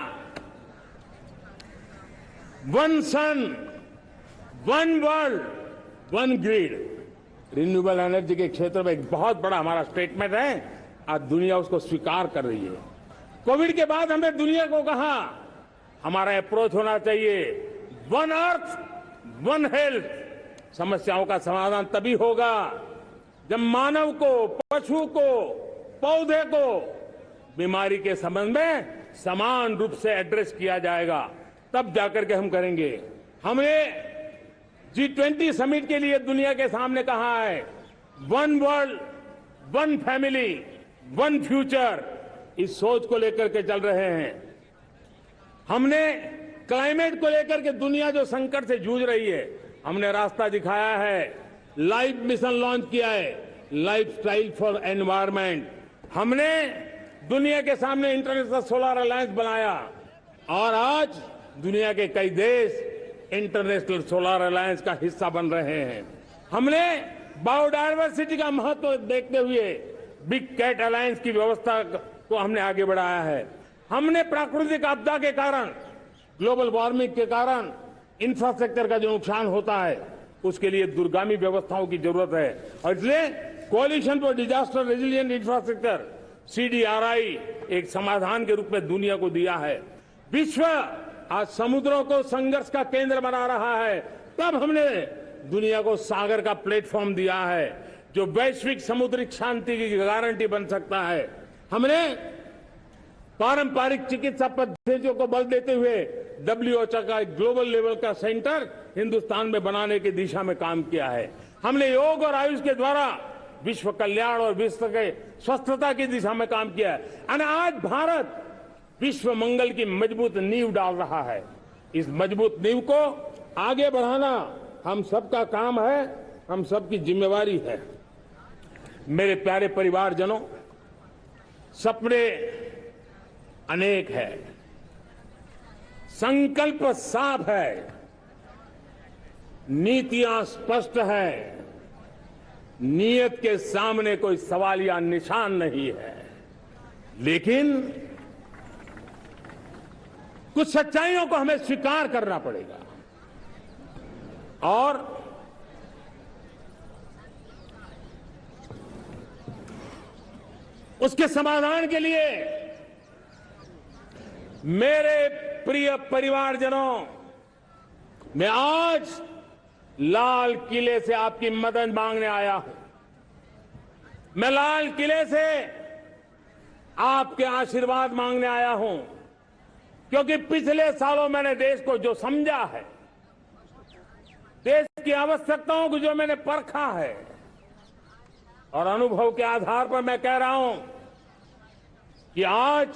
one sun, one world, one grid. Renewable energy के क्षेत्र में एक बहुत बड़ा हमारा स्टेटमेंट है, आज दुनिया उसको स्वीकार कर रही है। कोविड के बाद हमने दुनिया को कहा हमारा अप्रोच होना चाहिए वन अर्थ, वन हेल्थ। समस्याओं का समाधान तभी होगा जब मानव को, पशु को, पौधे को बीमारी के संबंध में समान रूप से एड्रेस किया जाएगा, तब जाकर के हम करेंगे। हमने G20 समिट के लिए दुनिया के सामने कहा है one world, one family, one future. इस सोच को लेकर के चल रहे हैं। हमने क्लाइमेट को लेकर के दुनिया जो संकट से जूझ रही है, हमने रास्ता दिखाया है, लाइफ मिशन लॉन्च किया है, लाइफ स्टाइल फॉर एनवायरमेंट। हमने दुनिया के सामने इंटरनेशनल सोलर अलायंस बनाया और आज दुनिया के कई देश इंटरनेशनल सोलर अलायंस का हिस्सा बन रहे हैं। हमने बायोडायवर्सिटी का महत्व देखते हुए बिग कैट अलायंस की व्यवस्था को हमने आगे बढ़ाया है। हमने प्राकृतिक आपदा के कारण, ग्लोबल वार्मिंग के कारण इंफ्रास्ट्रक्चर का जो नुकसान होता है, उसके लिए दूरगामी व्यवस्थाओं की जरूरत है। और इसलिए coalition for disaster resilient infrastructure, CDRI, एक समाधान के रूप में दुनिया को दिया है। विश्व आज समुद्रों को संघर्ष का केंद्र बना रहा है, तब हमने दुनिया को सागर का प्लेटफॉर्म दिया है जो वैश्विक समुद्रिक शांति की गारंटी बन सकता है। हमने पारंपरिक चिकित्सा पद्धतियों को बल देते हुए WHO का ग्लोबल लेवल का सेंटर हिंदुस्तान में बनाने की दिशा में काम किया है। हमने योग और आयुष के द्वारा विश्व कल्याण और विश्व के स्वस्थता की दिशा में काम किया है। और आज भारत विश्व मंगल की मजबूत नींव डाल रहा है। इस मजबूत नींव को आगे बढ़ाना हम सबका काम है, हम सबकी जिम्मेवारी है। मेरे प्यारे परिवारजनों, सपने अनेक है, संकल्प साफ है, नीतियां स्पष्ट है, नीयत के सामने कोई सवाल या निशान नहीं है। लेकिन कुछ सच्चाइयों को हमें स्वीकार करना पड़ेगा और उसके समाधान के लिए मेरे प्रिय परिवारजनों, मैं आज लाल किले से आपकी मदद मांगने आया हूं। मैं लाल किले से आपके आशीर्वाद मांगने आया हूं, क्योंकि पिछले सालों मैंने देश को जो समझा है, देश की आवश्यकताओं को जो मैंने परखा है, और अनुभव के आधार पर मैं कह रहा हूं कि आज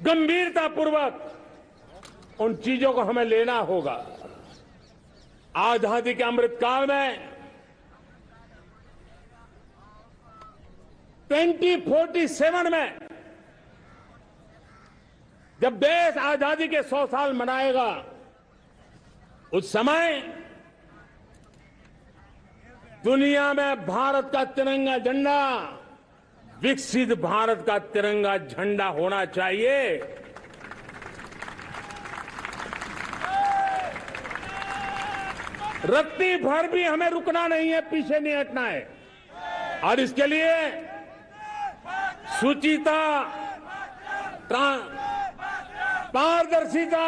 गंभीरतापूर्वक उन चीजों को हमें लेना होगा। आजादी के अमृतकाल में 2047 में जब देश आजादी के 100 साल मनाएगा, उस समय दुनिया में भारत का तिरंगा झंडा विकसित भारत का तिरंगा झंडा होना चाहिए। रत्ती भर भी हमें रुकना नहीं है, पीछे नहीं हटना है। और इसके लिए शुचिता, पारदर्शिता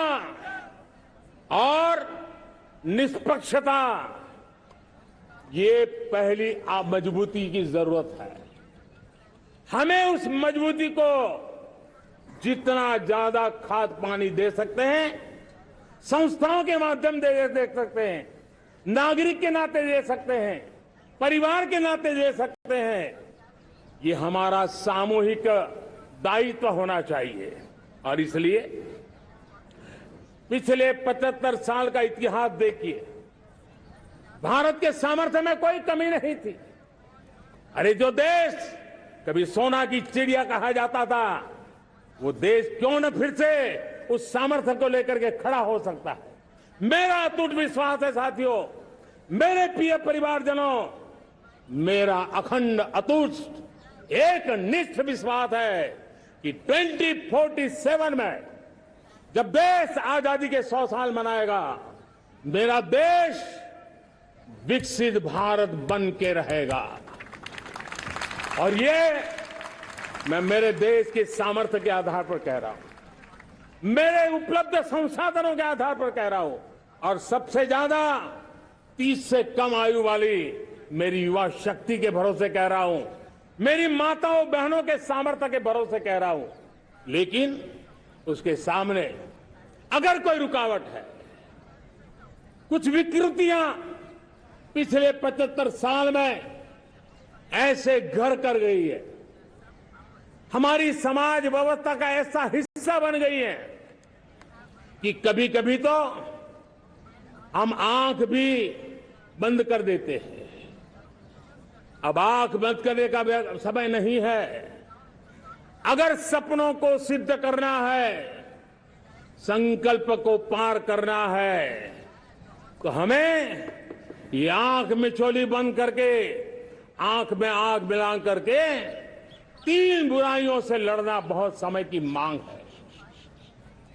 और निष्पक्षता, ये पहली मजबूती की जरूरत है। हमें उस मजबूती को जितना ज्यादा खाद पानी दे सकते हैं, संस्थाओं के माध्यम से दे सकते हैं, नागरिक के नाते दे सकते हैं, परिवार के नाते दे सकते हैं, ये हमारा सामूहिक दायित्व होना चाहिए। और इसलिए पिछले 75 साल का इतिहास देखिए, भारत के सामर्थ्य में कोई कमी नहीं थी। अरे जो देश कभी सोना की चिड़िया कहा जाता था, वो देश क्यों न फिर से उस सामर्थ्य को लेकर के खड़ा हो सकता है। मेरा अटूट विश्वास है साथियों, मेरे प्रिय परिवारजनों, मेरा अखंड अटूट एक निष्ठ विश्वास है कि 2047 में जब देश आजादी के 100 साल मनाएगा, मेरा देश विकसित भारत बन के रहेगा। और ये मैं मेरे देश के सामर्थ्य के आधार पर कह रहा हूं, मेरे उपलब्ध संसाधनों के आधार पर कह रहा हूं, और सबसे ज्यादा 30 से कम आयु वाली मेरी युवा शक्ति के भरोसे कह रहा हूं, मेरी माताओं बहनों के सामर्थ्य के भरोसे कह रहा हूं। लेकिन उसके सामने अगर कोई रुकावट है, कुछ विकृतियां पिछले 75 साल में ऐसे घर कर गई है, हमारी समाज व्यवस्था का ऐसा हिस्सा बन गई है कि कभी कभी तो हम आंख भी बंद कर देते हैं। अब आंख बंद करने का समय नहीं है। अगर सपनों को सिद्ध करना है, संकल्प को पार करना है, तो हमें ये आंख मिचौली बंद करके, आंख में आंख मिला करके 3 बुराइयों से लड़ना बहुत समय की मांग है।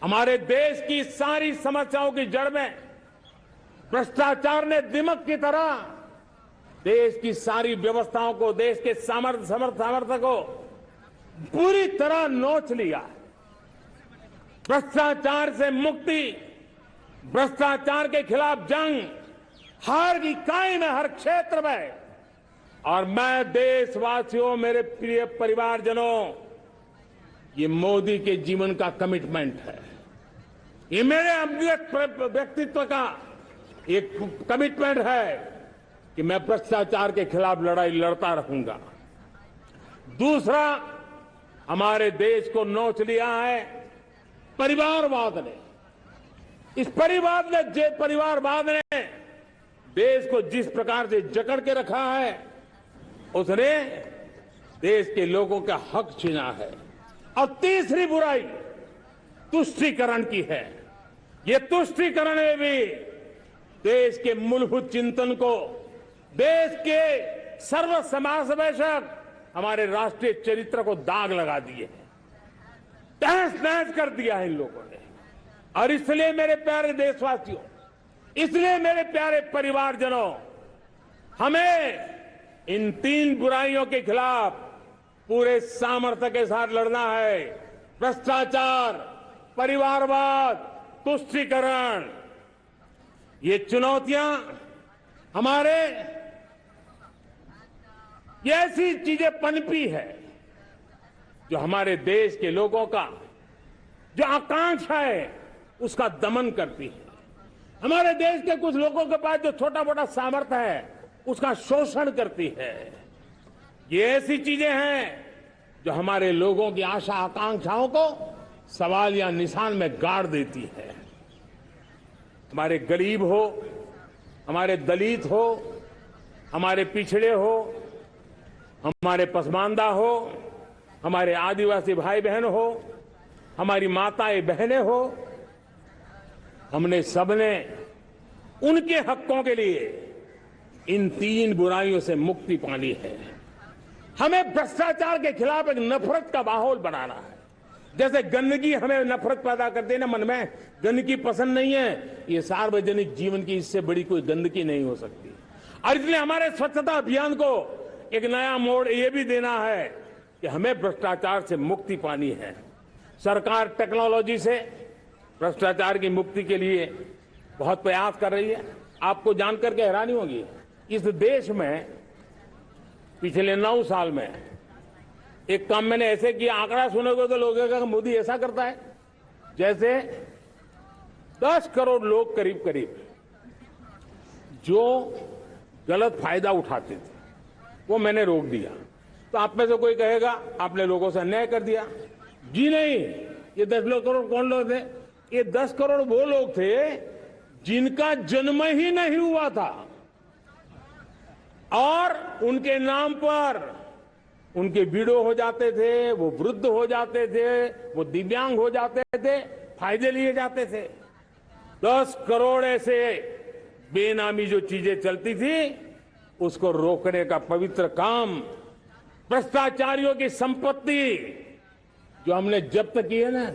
हमारे देश की सारी समस्याओं की जड़ में भ्रष्टाचार ने दिमक की तरह देश की सारी व्यवस्थाओं को, देश के सामर्थ्य को पूरी तरह नोच लिया। भ्रष्टाचार से मुक्ति, भ्रष्टाचार के खिलाफ जंग हर इकाई में, हर क्षेत्र में। और मैं देशवासियों, मेरे प्रिय परिवारजनों, ये मोदी के जीवन का कमिटमेंट है। ये मेरे व्यक्तित्व का एक कमिटमेंट है कि मैं भ्रष्टाचार के खिलाफ लड़ाई लड़ता रहूंगा। दूसरा, हमारे देश को नोच लिया है परिवारवाद ने। इस परिवारवाद ने देश को जिस प्रकार से जकड़ के रखा है, उसने देश के लोगों का हक छीना है। और तीसरी बुराई तुष्टीकरण की है। ये तुष्टीकरण में भी देश के मूलभूत चिंतन को, देश के सर्व समावेशक हमारे राष्ट्रीय चरित्र को दाग लगा दिए हैं, तहस नहस कर दिया है इन लोगों ने। और इसलिए मेरे प्यारे देशवासियों, इसलिए मेरे प्यारे परिवारजनों, हमें इन 3 बुराइयों के खिलाफ पूरे सामर्थ्य के साथ लड़ना है। भ्रष्टाचार, परिवारवाद, तुष्टीकरण, ये चुनौतियां हमारे, ये ऐसी चीजें पनपी है जो हमारे देश के लोगों का जो आकांक्षा है उसका दमन करती है। हमारे देश के कुछ लोगों के पास जो छोटा मोटा सामर्थ्य है उसका शोषण करती है। ये ऐसी चीजें हैं जो हमारे लोगों की आशा आकांक्षाओं को सवाल या निशान में गाड़ देती है। हमारे गरीब हो, हमारे दलित हो, हमारे पिछड़े हो, हमारे पसमानदा हो, हमारे आदिवासी भाई बहन हो, हमारी माताएं बहनें हो, हमने सबने उनके हकों के लिए इन 3 बुराइयों से मुक्ति पानी है। हमें भ्रष्टाचार के खिलाफ एक नफरत का माहौल बनाना है। जैसे गंदगी हमें नफरत पैदा करती है ना, मन में गंदगी पसंद नहीं है, ये सार्वजनिक जीवन की इससे बड़ी कोई गंदगी नहीं हो सकती। और इसलिए हमारे स्वच्छता अभियान को एक नया मोड़ ये भी देना है कि हमें भ्रष्टाचार से मुक्ति पानी है। सरकार टेक्नोलॉजी से भ्रष्टाचार की मुक्ति के लिए बहुत प्रयास कर रही है। आपको जानकर के हैरानी होगी, इस देश में पिछले 9 साल में एक काम मैंने ऐसे किया, आंकड़ा सुनोगे तो लोग कहेंगे मोदी ऐसा करता है, जैसे 10 करोड़ लोग करीब करीब जो गलत फायदा उठाते थे वो मैंने रोक दिया। तो आप में से कोई कहेगा आपने लोगों से अन्याय कर दिया। जी नहीं, ये 10 करोड़ कौन लोग थे? ये 10 करोड़ वो लोग थे जिनका जन्म ही नहीं हुआ था और उनके नाम पर उनके विडो हो जाते थे, वो वृद्ध हो जाते थे, वो दिव्यांग हो जाते थे, फायदे लिए जाते थे। 10 करोड़ ऐसे बेनामी जो चीजें चलती थी उसको रोकने का पवित्र काम, भ्रष्टाचारियों की संपत्ति जो हमने जब्त की है ना,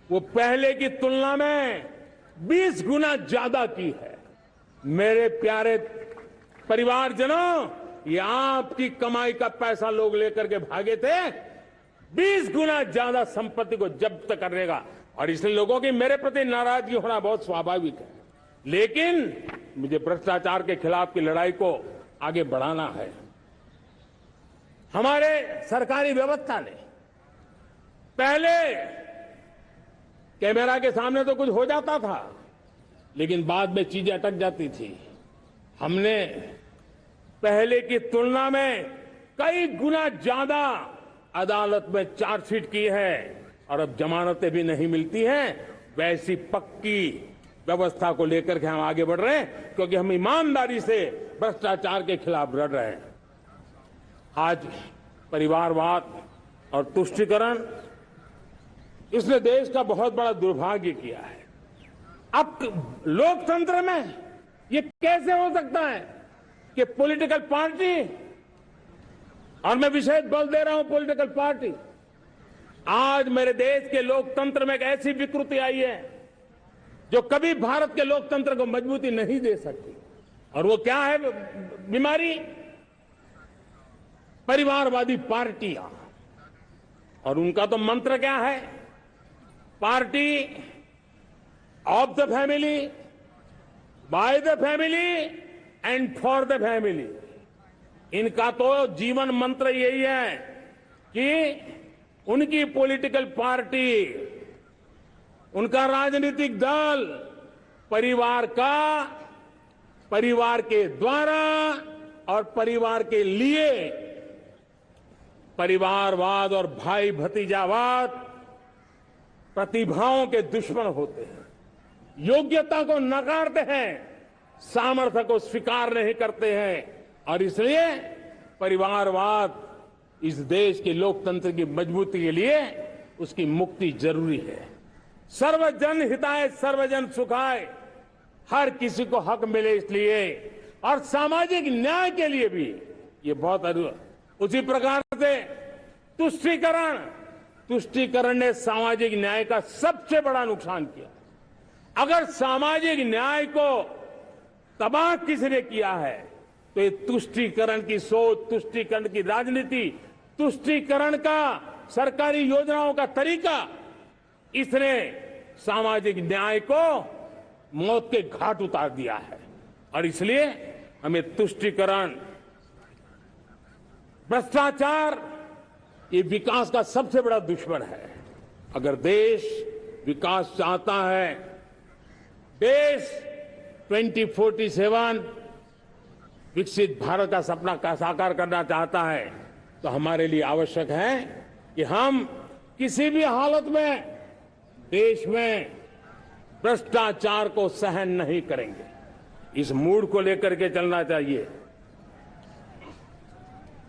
वो पहले की तुलना में 20 गुना ज्यादा की है। मेरे प्यारे परिवारजनों, ये आपकी कमाई का पैसा लोग लेकर के भागे थे, 20 गुना ज्यादा संपत्ति को जब्त करने का। और इसलिए लोगों की मेरे प्रति नाराजगी होना बहुत स्वाभाविक है, लेकिन मुझे भ्रष्टाचार के खिलाफ की लड़ाई को आगे बढ़ाना है। हमारे सरकारी व्यवस्था ने पहले कैमरा के सामने तो कुछ हो जाता था, लेकिन बाद में चीजें अटक जाती थी। हमने पहले की तुलना में कई गुना ज्यादा अदालत में चार्जशीट की है और अब जमानतें भी नहीं मिलती हैं। वैसी पक्की व्यवस्था को लेकर के हम आगे बढ़ रहे हैं, क्योंकि हम ईमानदारी से भ्रष्टाचार के खिलाफ लड़ रहे हैं। आज परिवारवाद और तुष्टीकरण, इसने देश का बहुत बड़ा दुर्भाग्य किया है। अब लोकतंत्र में ये कैसे हो सकता है कि पॉलिटिकल पार्टी, और मैं विशेष बल दे रहा हूं पॉलिटिकल पार्टी, आज मेरे देश के लोकतंत्र में एक ऐसी विकृति आई है जो कभी भारत के लोकतंत्र को मजबूती नहीं दे सकती। और वो क्या है बीमारी? परिवारवादी पार्टियां। और उनका तो मंत्र क्या है? Party of the family, by the family and for the family. इनका तो जीवन मंत्र यही है कि उनकी पॉलिटिकल पार्टी, उनका राजनीतिक दल परिवार का, परिवार के द्वारा और परिवार के लिए, परिवारवाद और भाई भतीजावाद प्रतिभाओं के दुश्मन होते हैं, योग्यता को नकारते हैं, सामर्थ्य को स्वीकार नहीं करते हैं। और इसलिए परिवारवाद इस देश के लोकतंत्र की मजबूती के लिए उसकी मुक्ति जरूरी है। सर्वजन हिताय सर्वजन सुखाय, हर किसी को हक मिले इसलिए, और सामाजिक न्याय के लिए भी ये बहुत उसी प्रकार से तुष्टीकरण ने सामाजिक न्याय का सबसे बड़ा नुकसान किया। अगर सामाजिक न्याय को तबाह किसी ने किया है तो ये तुष्टीकरण की सोच, तुष्टीकरण की राजनीति, तुष्टीकरण का सरकारी योजनाओं का तरीका, इसने सामाजिक न्याय को मौत के घाट उतार दिया है। और इसलिए हमें तुष्टीकरण, भ्रष्टाचार, ये विकास का सबसे बड़ा दुश्मन है। अगर देश विकास चाहता है, देश 2047 विकसित भारत का सपना का साकार करना चाहता है, तो हमारे लिए आवश्यक है कि हम किसी भी हालत में देश में भ्रष्टाचार को सहन नहीं करेंगे। इस मूड को लेकर के चलना चाहिए।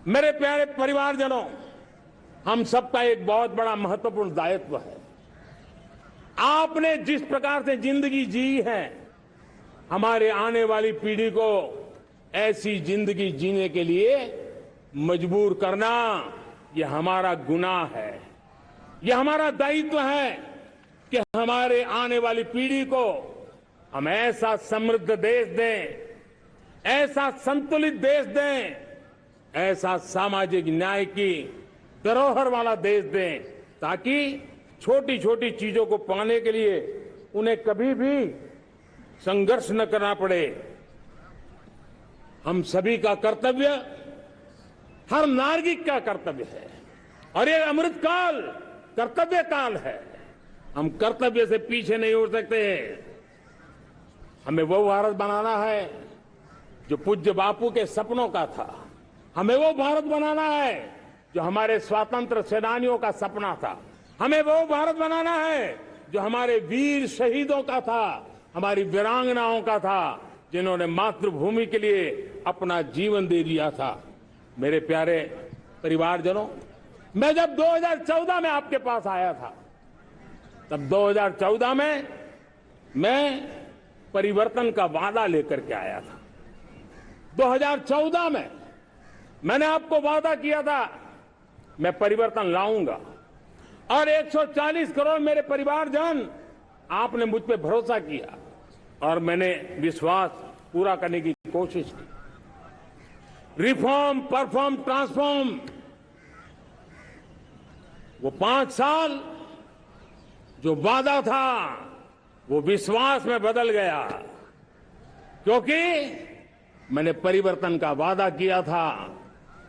मेरे प्यारे परिवारजनों, हम सबका एक बहुत बड़ा महत्वपूर्ण दायित्व है। आपने जिस प्रकार से जिंदगी जी है, हमारे आने वाली पीढ़ी को ऐसी जिंदगी जीने के लिए मजबूर करना, यह हमारा गुनाह है। यह हमारा दायित्व है कि हमारे आने वाली पीढ़ी को हम ऐसा समृद्ध देश दें, ऐसा संतुलित देश दें, ऐसा सामाजिक न्याय की धरोहर वाला देश दें, ताकि छोटी छोटी चीजों को पाने के लिए उन्हें कभी भी संघर्ष न करना पड़े। हम सभी का कर्तव्य, हर नागरिक का कर्तव्य है, और ये अमृत काल कर्तव्य काल है। हम कर्तव्य से पीछे नहीं उठ सकते। हमें वो भारत बनाना है जो पूज्य बापू के सपनों का था। हमें वो भारत बनाना है जो हमारे स्वतंत्र सेनानियों का सपना था। हमें वो भारत बनाना है जो हमारे वीर शहीदों का था, हमारी वीरांगनाओं का था, जिन्होंने मातृभूमि के लिए अपना जीवन दे दिया था। मेरे प्यारे परिवारजनों, मैं जब 2014 में आपके पास आया था, तब 2014 में मैं परिवर्तन का वादा लेकर के आया था। 2014 में मैंने आपको वादा किया था, मैं परिवर्तन लाऊंगा, और 140 करोड़ मेरे परिवारजन, आपने मुझ पे भरोसा किया और मैंने विश्वास पूरा करने की कोशिश की। रिफॉर्म, परफॉर्म, ट्रांसफॉर्म, वो 5 साल जो वादा था वो विश्वास में बदल गया, क्योंकि मैंने परिवर्तन का वादा किया था।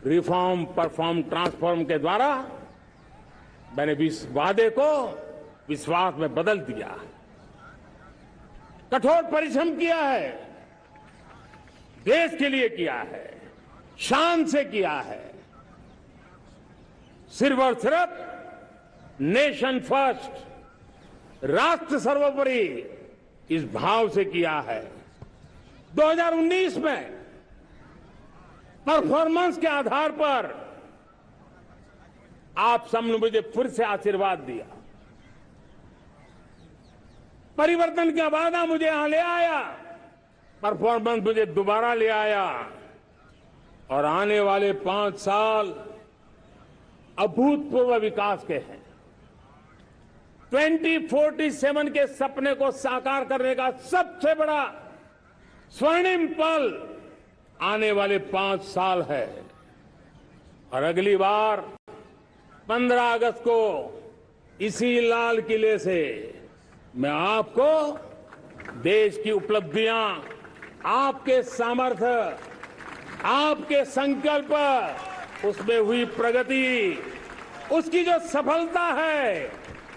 रिफॉर्म, परफॉर्म, ट्रांसफॉर्म के द्वारा मैंने इस वादे को विश्वास में बदल दिया। कठोर परिश्रम किया है, देश के लिए किया है, शान से किया है, सिर्फ और सिर्फ नेशन फर्स्ट, राष्ट्र सर्वोपरि, इस भाव से किया है। 2019 में परफॉर्मेंस के आधार पर आप सबने मुझे फिर से आशीर्वाद दिया। परिवर्तन का वादा मुझे यहां ले आया, परफॉर्मेंस मुझे दोबारा ले आया, और आने वाले 5 साल अभूतपूर्व विकास के हैं। 2047 के सपने को साकार करने का सबसे बड़ा स्वर्णिम पल आने वाले 5 साल है। और अगली बार 15 अगस्त को इसी लाल किले से मैं आपको देश की उपलब्धियां, आपके सामर्थ्य, आपके संकल्प, उसमें हुई प्रगति, उसकी जो सफलता है,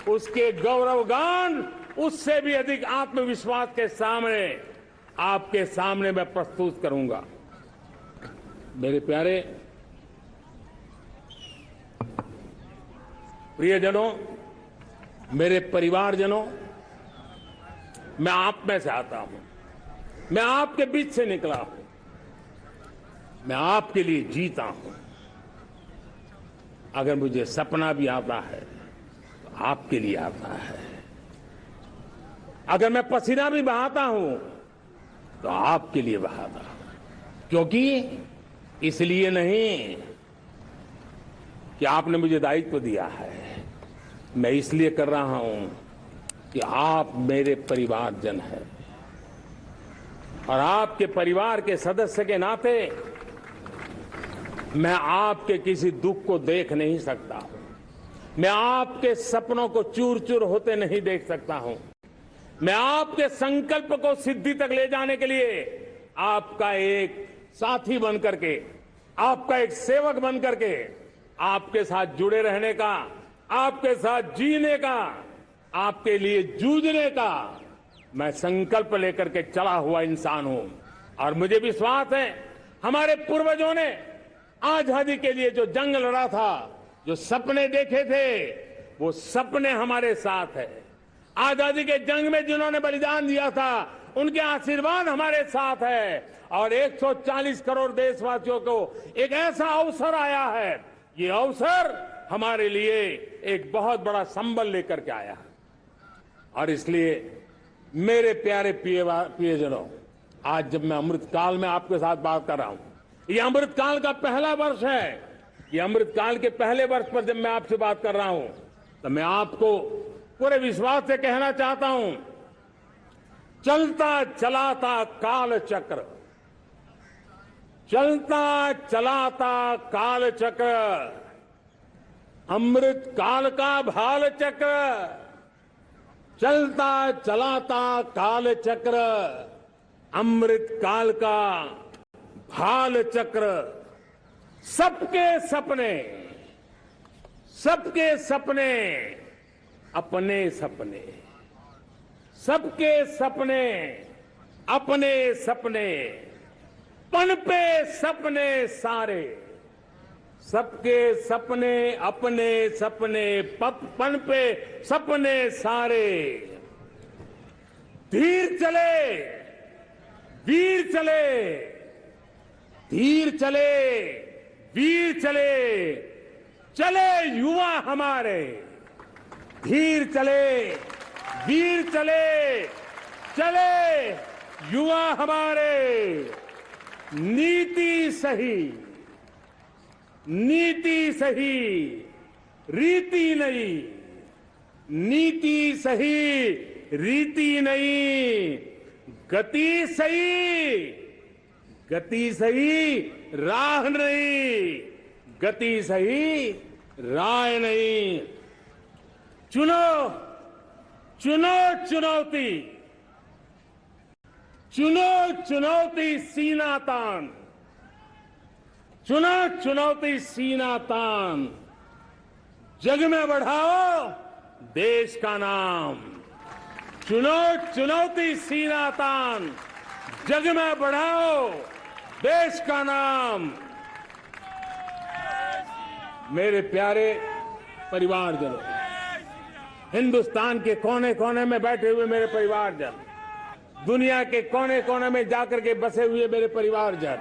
उसके गौरवगान, उससे भी अधिक आत्मविश्वास के सामने, आपके सामने मैं प्रस्तुत करूंगा। मेरे प्यारे प्रियजनों, मेरे परिवारजनों, मैं आप में से आता हूं, मैं आपके बीच से निकला हूं, मैं आपके लिए जीता हूं। अगर मुझे सपना भी आता है तो आपके लिए आता है। अगर मैं पसीना भी बहाता हूं तो आपके लिए बहाता हूं, क्योंकि इसलिए नहीं कि आपने मुझे दायित्व दिया है, मैं इसलिए कर रहा हूं कि आप मेरे परिवारजन हैं, और आपके परिवार के सदस्य के नाते मैं आपके किसी दुख को देख नहीं सकता हूं, मैं आपके सपनों को चूर चूर होते नहीं देख सकता हूं, मैं आपके संकल्प को सिद्धि तक ले जाने के लिए आपका एक साथी बन करके, आपका एक सेवक बन करके, आपके साथ जुड़े रहने का, आपके साथ जीने का, आपके लिए जूझने का मैं संकल्प लेकर के चला हुआ इंसान हूं। और मुझे विश्वास है, हमारे पूर्वजों ने आजादी के लिए जो जंग लड़ा था, जो सपने देखे थे वो सपने हमारे साथ है। आजादी के जंग में जिन्होंने बलिदान दिया था उनके आशीर्वाद हमारे साथ है। और 140 करोड़ देशवासियों को एक ऐसा अवसर आया है, ये अवसर हमारे लिए एक बहुत बड़ा संबल लेकर के आया है। और इसलिए मेरे प्यारे प्रियजनों, आज जब मैं अमृतकाल में आपके साथ बात कर रहा हूं, ये अमृतकाल का पहला वर्ष है। ये अमृतकाल के पहले वर्ष पर जब मैं आपसे बात कर रहा हूं तो मैं आपको पूरे विश्वास से कहना चाहता हूं, चलता चलाता काल चक्र, चलता चलाता काल चक्र, अमृत काल का भाल चक्र, चलता चलाता काल चक्र, अमृत काल का भाल चक्र, सबके सपने, सबके सपने अपने सपने, सबके सपने अपने सपने, पनपे सपने सारे, सबके सपने अपने सपने, पनपे सपने सारे, धीर चले वीर चले, धीर चले वीर चले, चले युवा हमारे, धीर चले वीर चले, चले युवा हमारे, नीति सही, नीति सही, रीति नहीं, नीति सही, रीति नहीं, गति सही, गति सही, राह नहीं, गति सही, राह नहीं। चुनो चुनो चुनौती, चुनो चुनौती सीना तान, चुनो चुनौती सीना तान, जग में बढ़ाओ देश का नाम, चुनो चुनौती सीना तान, जग में बढ़ाओ देश का नाम। मेरे प्यारे परिवारजनों, हिंदुस्तान के कोने कोने में बैठे हुए मेरे परिवारजन, दुनिया के कोने कोने में जाकर के बसे हुए मेरे परिवारजन,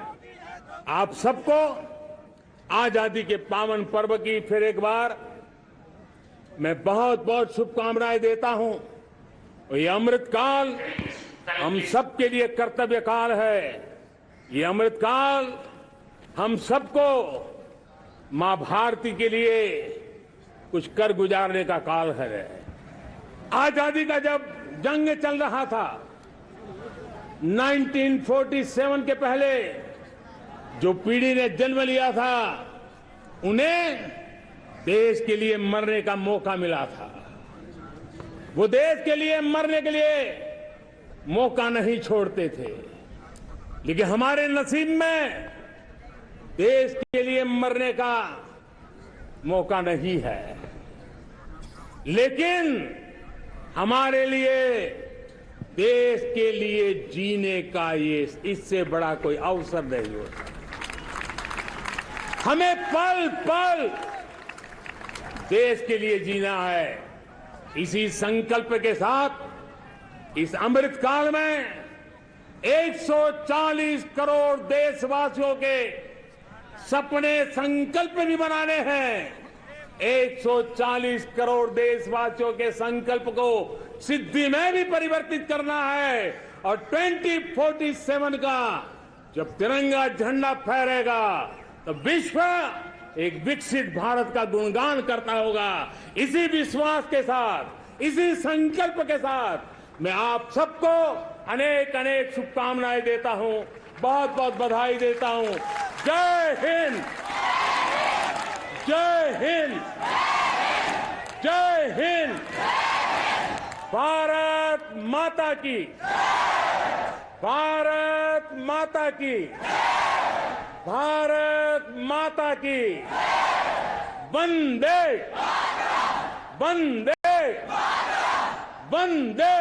आप सबको आजादी के पावन पर्व की फिर एक बार मैं बहुत बहुत शुभकामनाएं देता हूं। और ये अमृतकाल हम सबके लिए कर्तव्य काल है। ये अमृतकाल हम सबको मां भारती के लिए कुछ कर गुजारने का काल है। आजादी का जब जंग चल रहा था 1947 के पहले जो पीढ़ी ने जन्म लिया था उन्हें देश के लिए मरने का मौका मिला था। वो देश के लिए मरने के लिए मौका नहीं छोड़ते थे, लेकिन हमारे नसीब में देश के लिए मरने का मौका नहीं है। लेकिन हमारे लिए देश के लिए जीने का ये इससे बड़ा कोई अवसर नहीं होता। हमें पल पल देश के लिए जीना है। इसी संकल्प के साथ इस अमृतकाल में 140 करोड़ देशवासियों के सपने संकल्प भी बनाने हैं। 140 करोड़ देशवासियों के संकल्प को सिद्धि में भी परिवर्तित करना है। और 2047 का जब तिरंगा झंडा फहरेगा तो विश्व एक विकसित भारत का गुणगान करता होगा। इसी विश्वास के साथ, इसी संकल्प के साथ मैं आप सबको अनेक अनेक शुभकामनाएं देता हूं, बहुत बहुत बधाई देता हूं। जय हिंद, जय हिंद, जय हिंद। भारत माता की, भारत माता की, भारत माता की। वंदे वंदे वंदे।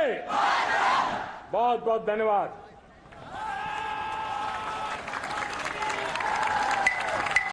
बहुत बहुत धन्यवाद।